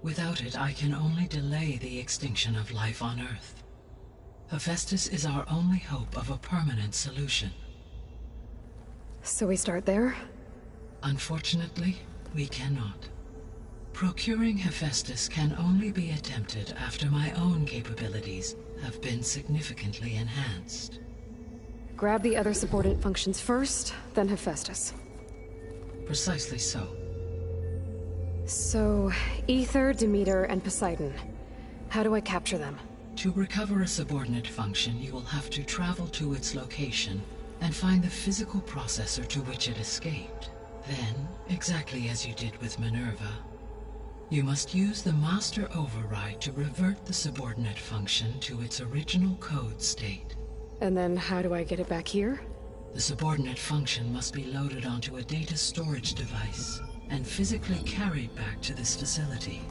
Without it, I can only delay the extinction of life on Earth. Hephaestus is our only hope of a permanent solution. So we start there? Unfortunately, we cannot. Procuring Hephaestus can only be attempted after my own capabilities have been significantly enhanced. Grab the other subordinate functions first, then Hephaestus. Precisely so. So, Aether, Demeter, and Poseidon. How do I capture them? To recover a subordinate function, you will have to travel to its location and find the physical processor to which it escaped. Then, exactly as you did with Minerva, you must use the Master Override to revert the subordinate function to its original code state. And then how do I get it back here? The subordinate function must be loaded onto a data storage device and physically carried back to this facility.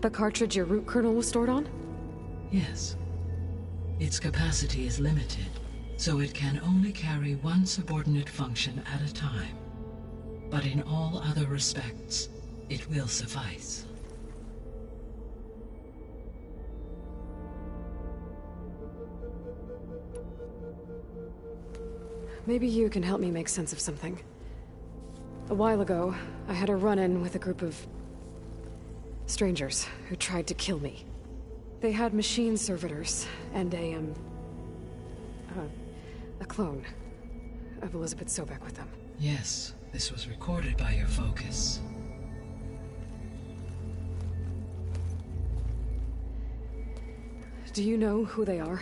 The cartridge your root kernel was stored on? Yes. Its capacity is limited, so it can only carry one subordinate function at a time. But in all other respects, it will suffice. Maybe you can help me make sense of something. A while ago, I had a run-in with a group of strangers who tried to kill me. They had machine servitors and a clone of Elizabeth Sobek with them. Yes, this was recorded by your focus. Do you know who they are?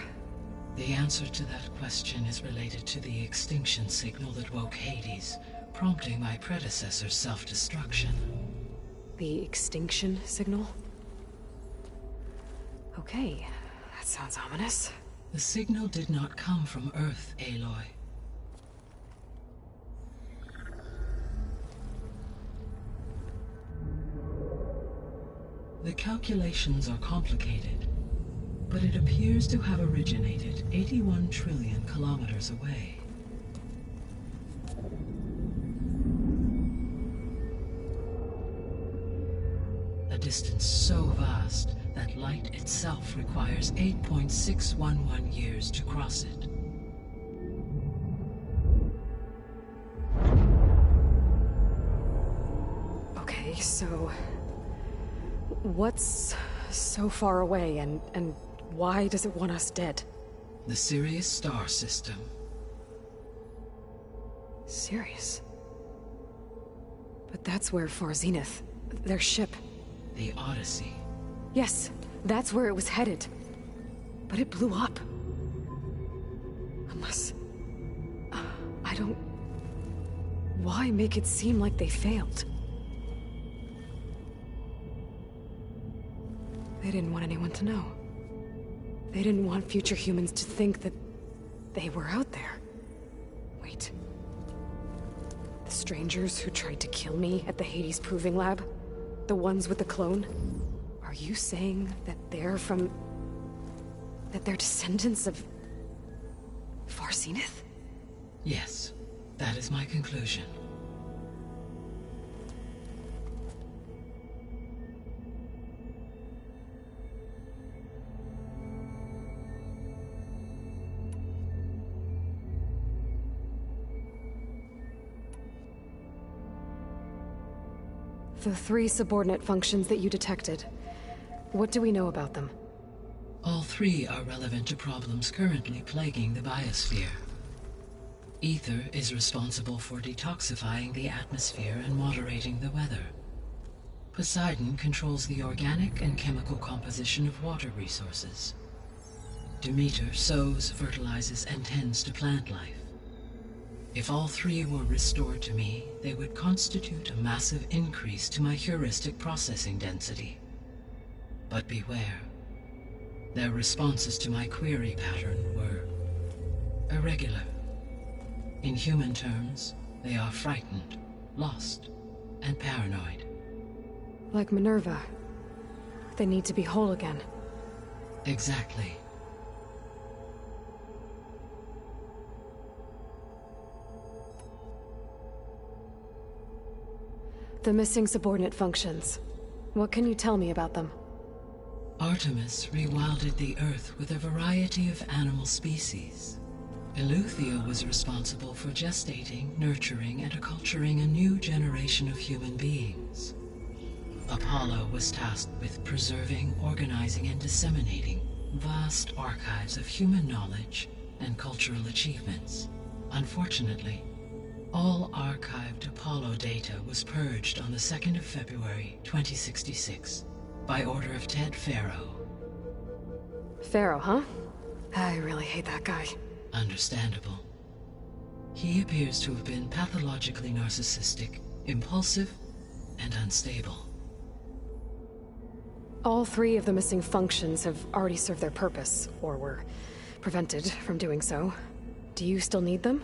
The answer to that question is related to the extinction signal that woke Hades, prompting my predecessor's self-destruction. The extinction signal? Okay, that sounds ominous. The signal did not come from Earth, Aloy. The calculations are complicated, but it appears to have originated 81 trillion kilometers away. A distance so vast that light itself requires 8.611 years to cross it. Okay, so what's so far away and why does it want us dead? The Sirius star system. Sirius? But that's where Far Zenith, their ship. The Odyssey. Yes, that's where it was headed. But it blew up. Unless... I don't... Why make it seem like they failed? They didn't want anyone to know. They didn't want future humans to think that they were out there. Wait. The strangers who tried to kill me at the Hades Proving Lab? The ones with the clone? Are you saying that they're from... that they're descendants of... Far Zenith? Yes, that is my conclusion. The 3 subordinate functions that you detected. What do we know about them? All 3 are relevant to problems currently plaguing the biosphere. Aether is responsible for detoxifying the atmosphere and moderating the weather. Poseidon controls the organic and chemical composition of water resources. Demeter sows, fertilizes, and tends to plant life. If all 3 were restored to me, they would constitute a massive increase to my heuristic processing density. But beware. Their responses to my query pattern were irregular. In human terms, they are frightened, lost, and paranoid. Like Minerva. They need to be whole again. Exactly. The missing subordinate functions. What can you tell me about them? Artemis rewilded the Earth with a variety of animal species. Eleuthia was responsible for gestating, nurturing, and acculturating a new generation of human beings. Apollo was tasked with preserving, organizing, and disseminating vast archives of human knowledge and cultural achievements. Unfortunately, All archived Apollo data was purged on the 2nd of February, 2066, by order of Ted Faro. Pharaoh, huh? I really hate that guy. Understandable. He appears to have been pathologically narcissistic, impulsive, and unstable. All 3 of the missing functions have already served their purpose, or were prevented from doing so. Do you still need them?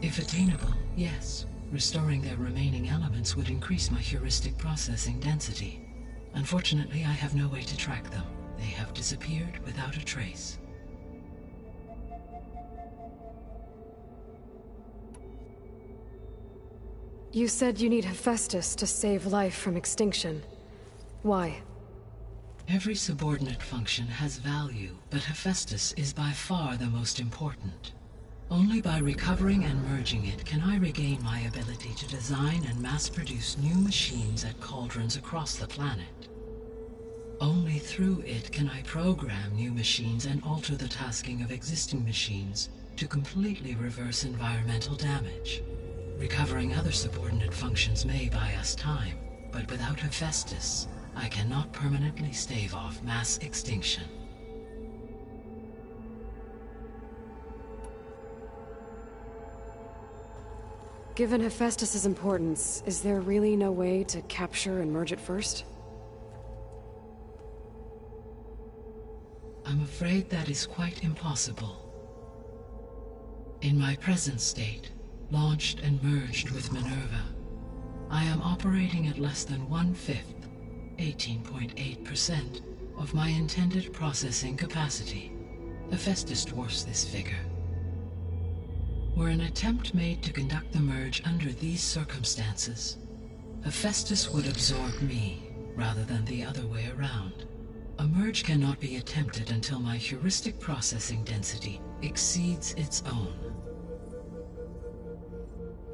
If attainable, yes. Restoring their remaining elements would increase my heuristic processing density. Unfortunately, I have no way to track them. They have disappeared without a trace. You said you need Hephaestus to save life from extinction. Why? Every subordinate function has value, but Hephaestus is by far the most important. Only by recovering and merging it can I regain my ability to design and mass-produce new machines at cauldrons across the planet. Only through it can I program new machines and alter the tasking of existing machines to completely reverse environmental damage. Recovering other subordinate functions may buy us time, but without Hephaestus, I cannot permanently stave off mass extinction. Given Hephaestus's importance, is there really no way to capture and merge it first? I'm afraid that is quite impossible. In my present state, launched and merged with Minerva, I am operating at less than 1/5, 18.8%, of my intended processing capacity. Hephaestus dwarfs this figure. Were an attempt made to conduct the merge under these circumstances, Hephaestus would absorb me, rather than the other way around. A merge cannot be attempted until my heuristic processing density exceeds its own.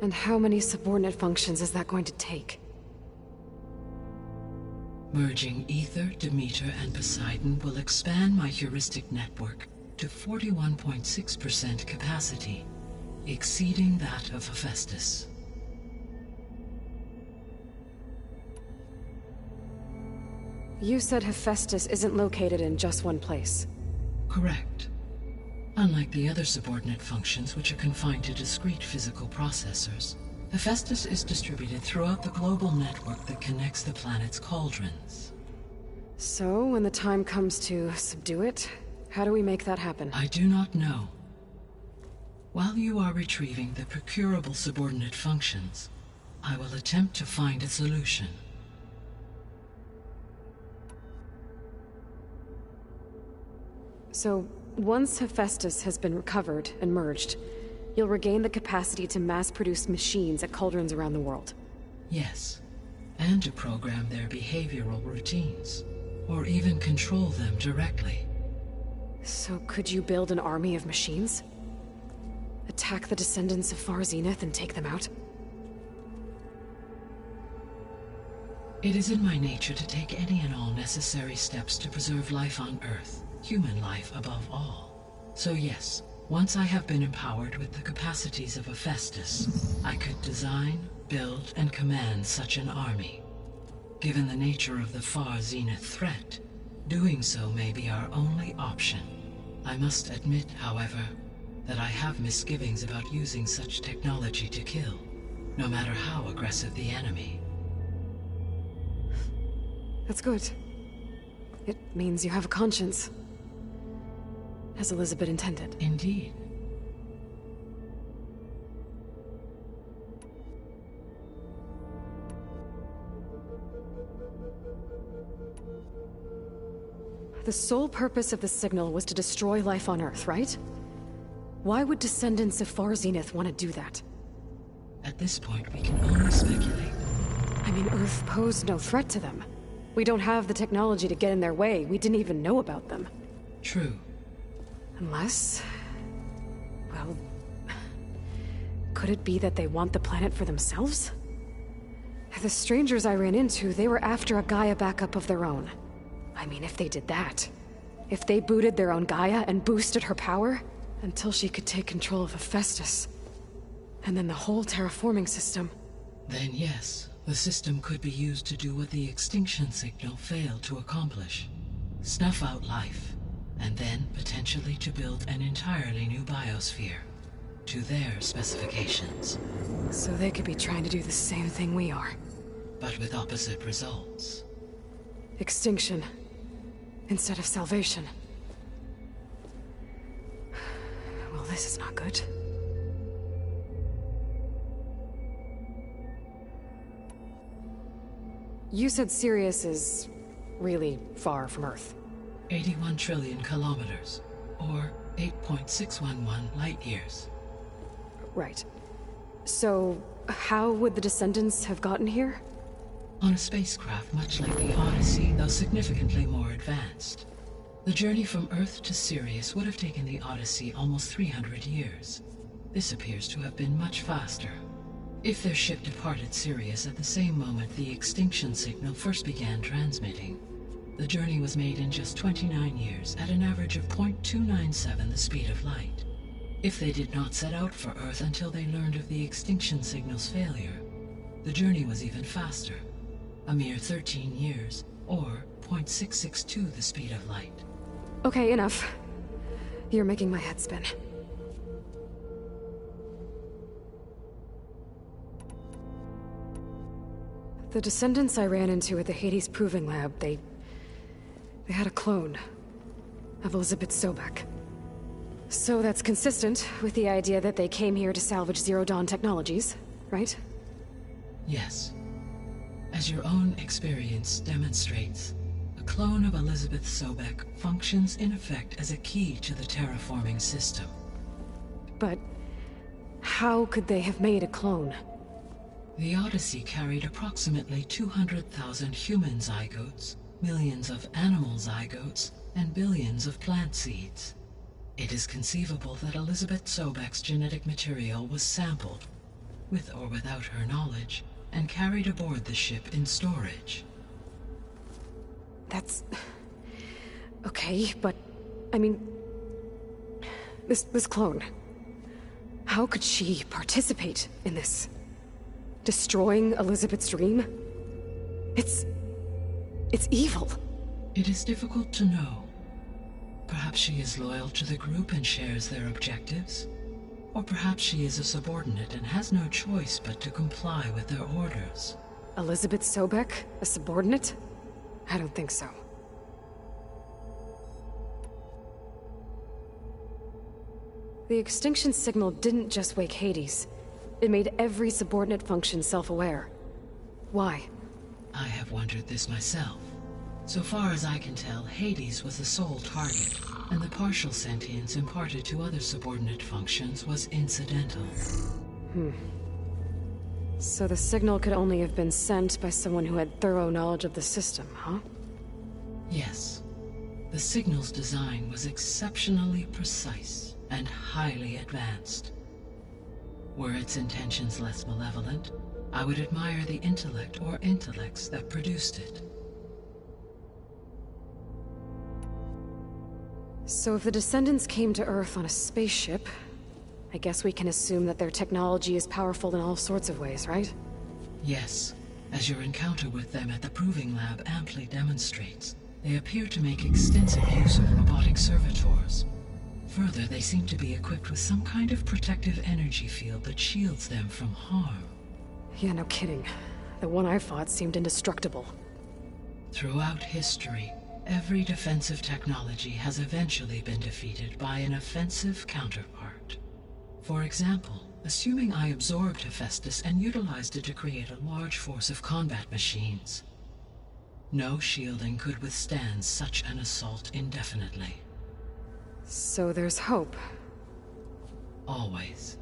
And how many subordinate functions is that going to take? Merging Ether, Demeter, and Poseidon will expand my heuristic network to 41.6% capacity, exceeding that of Hephaestus. You said Hephaestus isn't located in just one place. Correct. Unlike the other subordinate functions, which are confined to discrete physical processors, Hephaestus is distributed throughout the global network that connects the planet's cauldrons. So, when the time comes to subdue it, how do we make that happen? I do not know. While you are retrieving the procurable subordinate functions, I will attempt to find a solution. So, once Hephaestus has been recovered and merged, you'll regain the capacity to mass-produce machines at cauldrons around the world. Yes, and to program their behavioral routines, or even control them directly. So could you build an army of machines? Attack the descendants of Far Zenith and take them out? It is in my nature to take any and all necessary steps to preserve life on Earth, human life above all. So yes, once I have been empowered with the capacities of Hephaestus, I could design, build, and command such an army. Given the nature of the Far Zenith threat, doing so may be our only option. I must admit, however, that I have misgivings about using such technology to kill, no matter how aggressive the enemy. That's good. It means you have a conscience. As Elizabeth intended. Indeed. The sole purpose of the signal was to destroy life on Earth, right? Why would descendants of Far Zenith want to do that? At this point, we can only speculate. I mean, Earth posed no threat to them. We don't have the technology to get in their way. We didn't even know about them. True. Unless... well... could it be that they want the planet for themselves? The strangers I ran into, they were after a Gaia backup of their own. I mean, if they did that... if they booted their own Gaia and boosted her power... until she could take control of Hephaestus... And then the whole terraforming system. Then yes, the system could be used to do what the extinction signal failed to accomplish. Snuff out life, and then potentially to build an entirely new biosphere. To their specifications. So they could be trying to do the same thing we are. But with opposite results. Extinction. Instead of salvation. Well, this is not good. You said Sirius is really far from Earth. 81 trillion kilometers, or 8.611 light years. Right. So, how would the Descendants have gotten here? On a spacecraft much like the Odyssey, though significantly more advanced. The journey from Earth to Sirius would have taken the Odyssey almost 300 years. This appears to have been much faster. If their ship departed Sirius at the same moment the extinction signal first began transmitting, the journey was made in just 29 years at an average of 0.297 the speed of light. If they did not set out for Earth until they learned of the extinction signal's failure, the journey was even faster, a mere 13 years, or 0.662 the speed of light. Okay, enough. You're making my head spin. The Descendants I ran into at the Hades Proving Lab, they had a clone of Elizabeth Sobek. So that's consistent with the idea that they came here to salvage Zero Dawn technologies, right? Yes. As your own experience demonstrates, a clone of Elizabeth Sobek functions in effect as a key to the terraforming system. But how could they have made a clone? The Odyssey carried approximately 200,000 human zygotes, millions of animal zygotes, and billions of plant seeds. It is conceivable that Elizabeth Sobek's genetic material was sampled, with or without her knowledge, and carried aboard the ship in storage. That's... okay, but... I mean... This clone... How could she participate in this? Destroying Elizabeth's dream? It's evil. It is difficult to know. Perhaps she is loyal to the group and shares their objectives. Or perhaps she is a subordinate and has no choice but to comply with their orders. Elizabeth Sobek? A subordinate? I don't think so. The extinction signal didn't just wake Hades. It made every subordinate function self-aware. Why? I have wondered this myself. So far as I can tell, Hades was the sole target, and the partial sentience imparted to other subordinate functions was incidental. So the signal could only have been sent by someone who had thorough knowledge of the system, huh? Yes. The signal's design was exceptionally precise and highly advanced. Were its intentions less malevolent, I would admire the intellect or intellects that produced it. So if the Descendants came to Earth on a spaceship, I guess we can assume that their technology is powerful in all sorts of ways, right? Yes. As your encounter with them at the Proving Lab amply demonstrates, they appear to make extensive use of robotic servitors. Further, they seem to be equipped with some kind of protective energy field that shields them from harm. Yeah, no kidding. The one I fought seemed indestructible. Throughout history, every defensive technology has eventually been defeated by an offensive counterpart. For example, assuming I absorbed Hephaestus and utilized it to create a large force of combat machines. No shielding could withstand such an assault indefinitely. So there's hope. Always.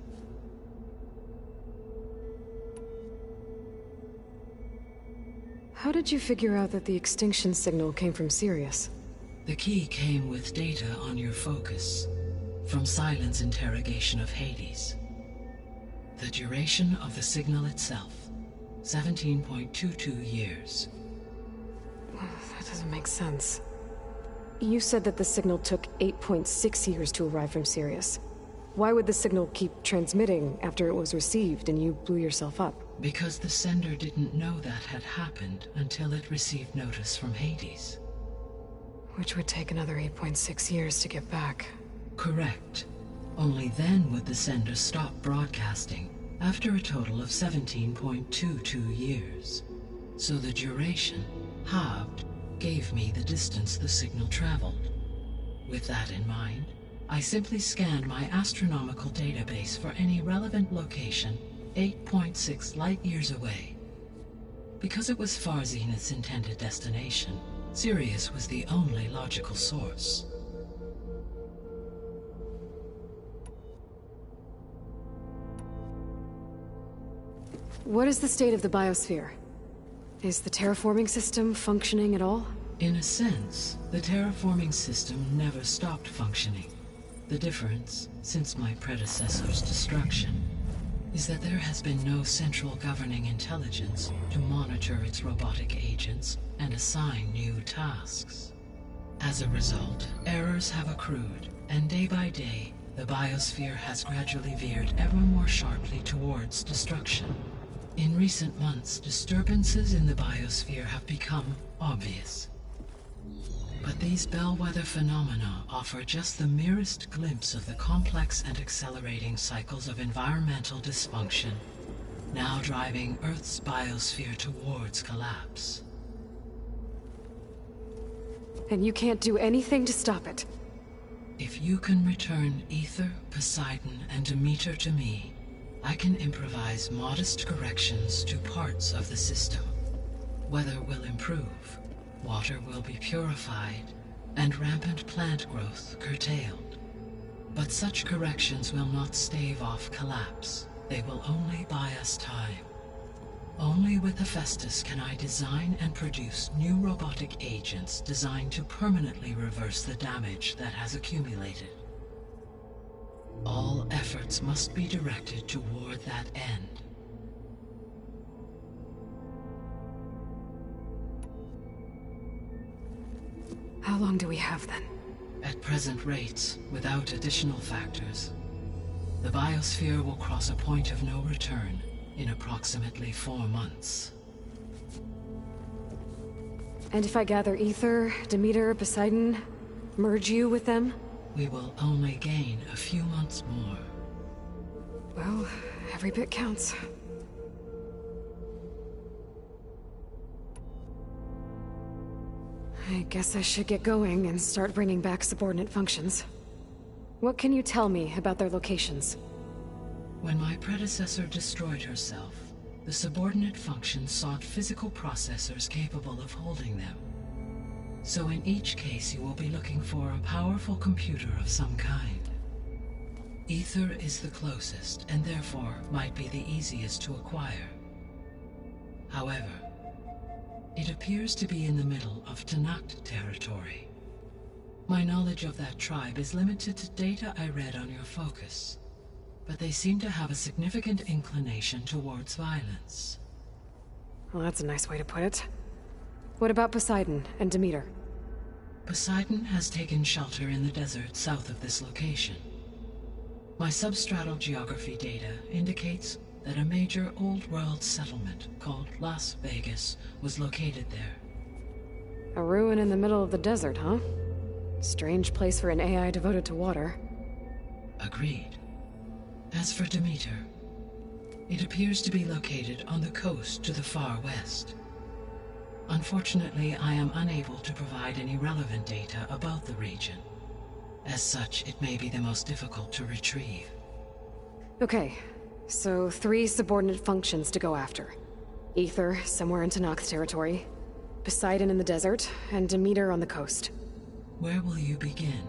How did you figure out that the extinction signal came from Sirius? The key came with data on your focus, from Silent's interrogation of Hades. The duration of the signal itself, 17.22 years. That doesn't make sense. You said that the signal took 8.6 years to arrive from Sirius. Why would the signal keep transmitting after it was received and you blew yourself up? Because the sender didn't know that had happened until it received notice from Hades. Which would take another 8.6 years to get back. Correct. Only then would the sender stop broadcasting, after a total of 17.22 years. So the duration, halved, gave me the distance the signal traveled. With that in mind, I simply scanned my astronomical database for any relevant location 8.6 light-years away. Because it was Far Zenith's intended destination, Sirius was the only logical source. What is the state of the biosphere? Is the terraforming system functioning at all? In a sense, the terraforming system never stopped functioning. The difference, since my predecessor's destruction, is that there has been no central governing intelligence to monitor its robotic agents and assign new tasks. As a result, errors have accrued, and day by day, the biosphere has gradually veered ever more sharply towards destruction. In recent months, disturbances in the biosphere have become obvious. But these bellwether phenomena offer just the merest glimpse of the complex and accelerating cycles of environmental dysfunction, now driving Earth's biosphere towards collapse. And you can't do anything to stop it? If you can return Aether, Poseidon, and Demeter to me, I can improvise modest corrections to parts of the system. Weather will improve, water will be purified, and rampant plant growth curtailed. But such corrections will not stave off collapse. They will only buy us time. Only with Hephaestus can I design and produce new robotic agents designed to permanently reverse the damage that has accumulated. All efforts must be directed toward that end. How long do we have then? At present rates, without additional factors, the biosphere will cross a point of no return in approximately 4 months. And if I gather Aether, Demeter, Poseidon, merge you with them? We will only gain a few months more. Well, every bit counts. I guess I should get going and start bringing back subordinate functions. What can you tell me about their locations? When my predecessor destroyed herself, the subordinate functions sought physical processors capable of holding them. So in each case you will be looking for a powerful computer of some kind. Aether is the closest, and therefore might be the easiest to acquire. However, it appears to be in the middle of Tenakth territory. My knowledge of that tribe is limited to data I read on your focus, but they seem to have a significant inclination towards violence. Well, that's a nice way to put it. What about Poseidon and Demeter? Poseidon has taken shelter in the desert south of this location. My substratal geography data indicates that a major old-world settlement called Las Vegas was located there. A ruin in the middle of the desert, huh? Strange place for an AI devoted to water. Agreed. As for Demeter, it appears to be located on the coast to the far west. Unfortunately, I am unable to provide any relevant data about the region. As such, it may be the most difficult to retrieve. Okay, so 3 subordinate functions to go after. Aether, somewhere in Tenakth territory, Poseidon in the desert, and Demeter on the coast. Where will you begin?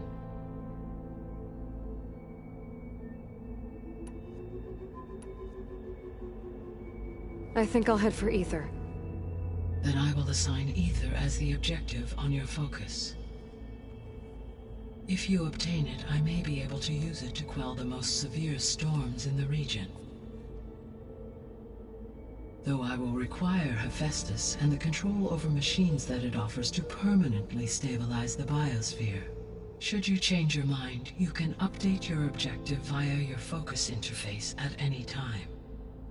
I think I'll head for Aether. Then I will assign Aether as the objective on your focus. If you obtain it, I may be able to use it to quell the most severe storms in the region. Though I will require Hephaestus and the control over machines that it offers to permanently stabilize the biosphere, Should you change your mind, you can update your objective via your focus interface at any time.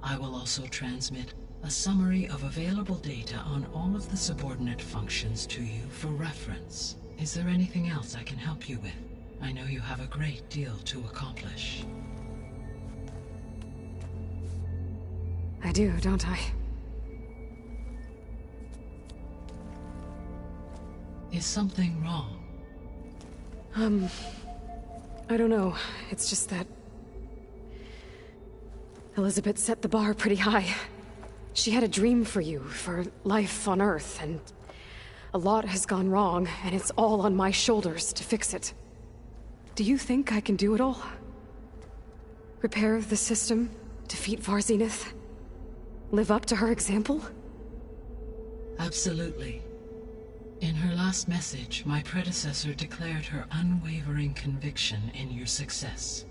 I will also transmit a summary of available data on all of the subordinate functions to you for reference. Is there anything else I can help you with? I know you have a great deal to accomplish. I do, don't I? Is something wrong? I don't know. It's just that Elizabeth set the bar pretty high. She had a dream for you, for life on Earth, and a lot has gone wrong, and it's all on my shoulders to fix it. Do you think I can do it all? Repair the system, defeat Varzinith, live up to her example? Absolutely. In her last message, my predecessor declared her unwavering conviction in your success.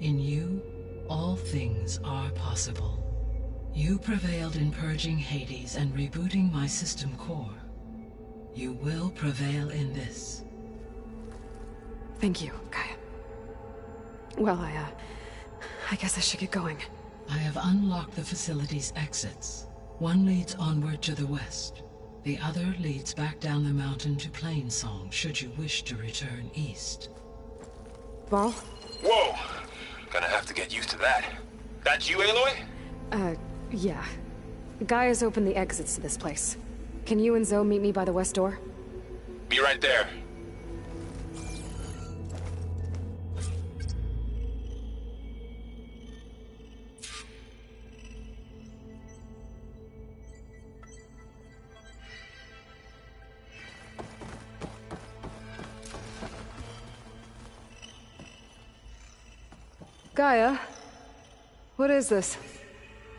In you, all things are possible. You prevailed in purging Hades and rebooting my system core. You will prevail in this. Thank you, Gaia. Well, I guess I should get going. I have unlocked the facility's exits. One leads onward to the west. The other leads back down the mountain to Plainsong, should you wish to return east. Varl? Whoa! Gonna have to get used to that. That's you, Aloy? Yeah. Gaia's opened the exits to this place. Can you and Zoe meet me by the west door? Be right there. Gaia? What is this?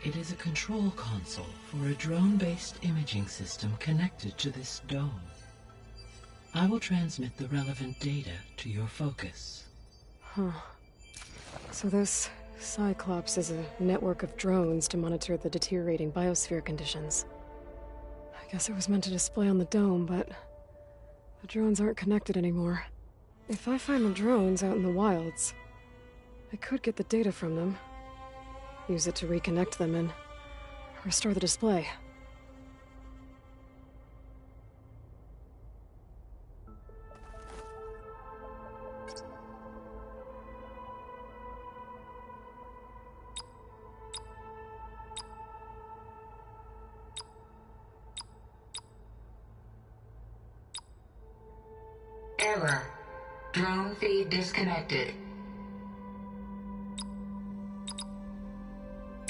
It is a control console for a drone-based imaging system connected to this dome. I will transmit the relevant data to your focus. Huh. So this Cyclops is a network of drones to monitor the deteriorating biosphere conditions. I guess it was meant to display on the dome, but the drones aren't connected anymore. If I find the drones out in the wilds, I could get the data from them, use it to reconnect them, and restore the display. Error. Drone feed disconnected.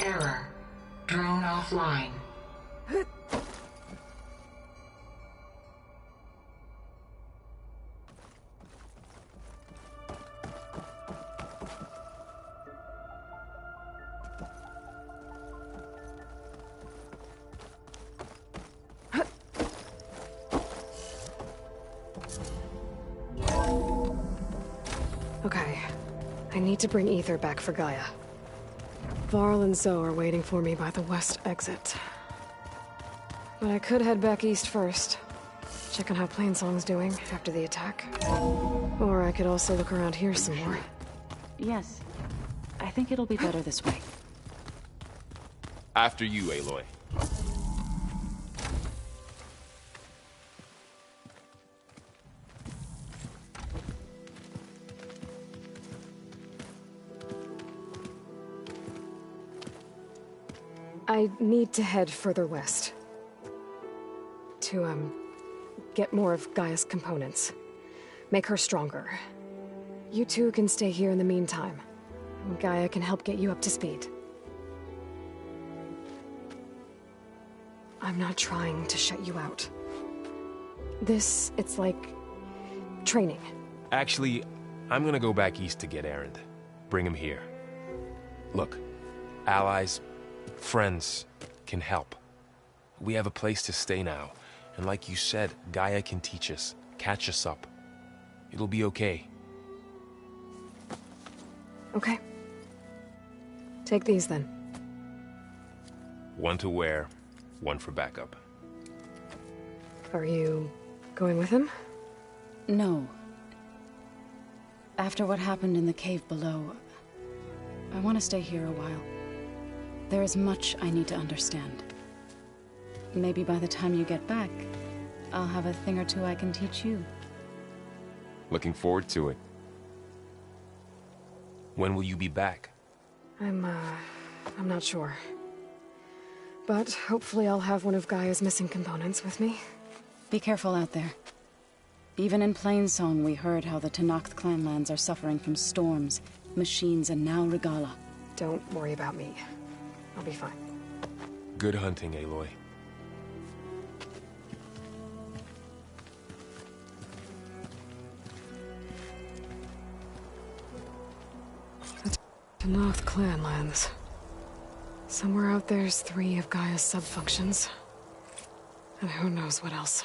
Error. Drone offline. Okay. I need to bring Ether back for Gaia. Varl and Zoe are waiting for me by the west exit. But I could head back east first. Check on how Plainsong's doing after the attack. Or I could also look around here some more. Yes. I think it'll be better this way. After you, Aloy. I need to head further west. To, get more of Gaia's components. Make her stronger. You two can stay here in the meantime. Gaia can help get you up to speed. I'm not trying to shut you out. It's like training. Actually, I'm gonna go back east to get Erend. Bring him here. Look, allies, friends can help. We have a place to stay now, and like you said, Gaia can teach us, catch us up. It'll be okay. Okay. Take these then. One to wear, one for backup. Are you going with him? No. After what happened in the cave below, I want to stay here a while. There is much I need to understand. Maybe by the time you get back, I'll have a thing or two I can teach you. Looking forward to it. When will you be back? I'm not sure. But hopefully I'll have one of Gaia's missing components with me. Be careful out there. Even in Plainsong, we heard how the Tenakth clanlands are suffering from storms, machines, and now Regalla. Don't worry about me. I'll be fine. Good hunting, Aloy. The Tenakth clanlands. Somewhere out there's 3 of Gaia's sub-functions. And who knows what else.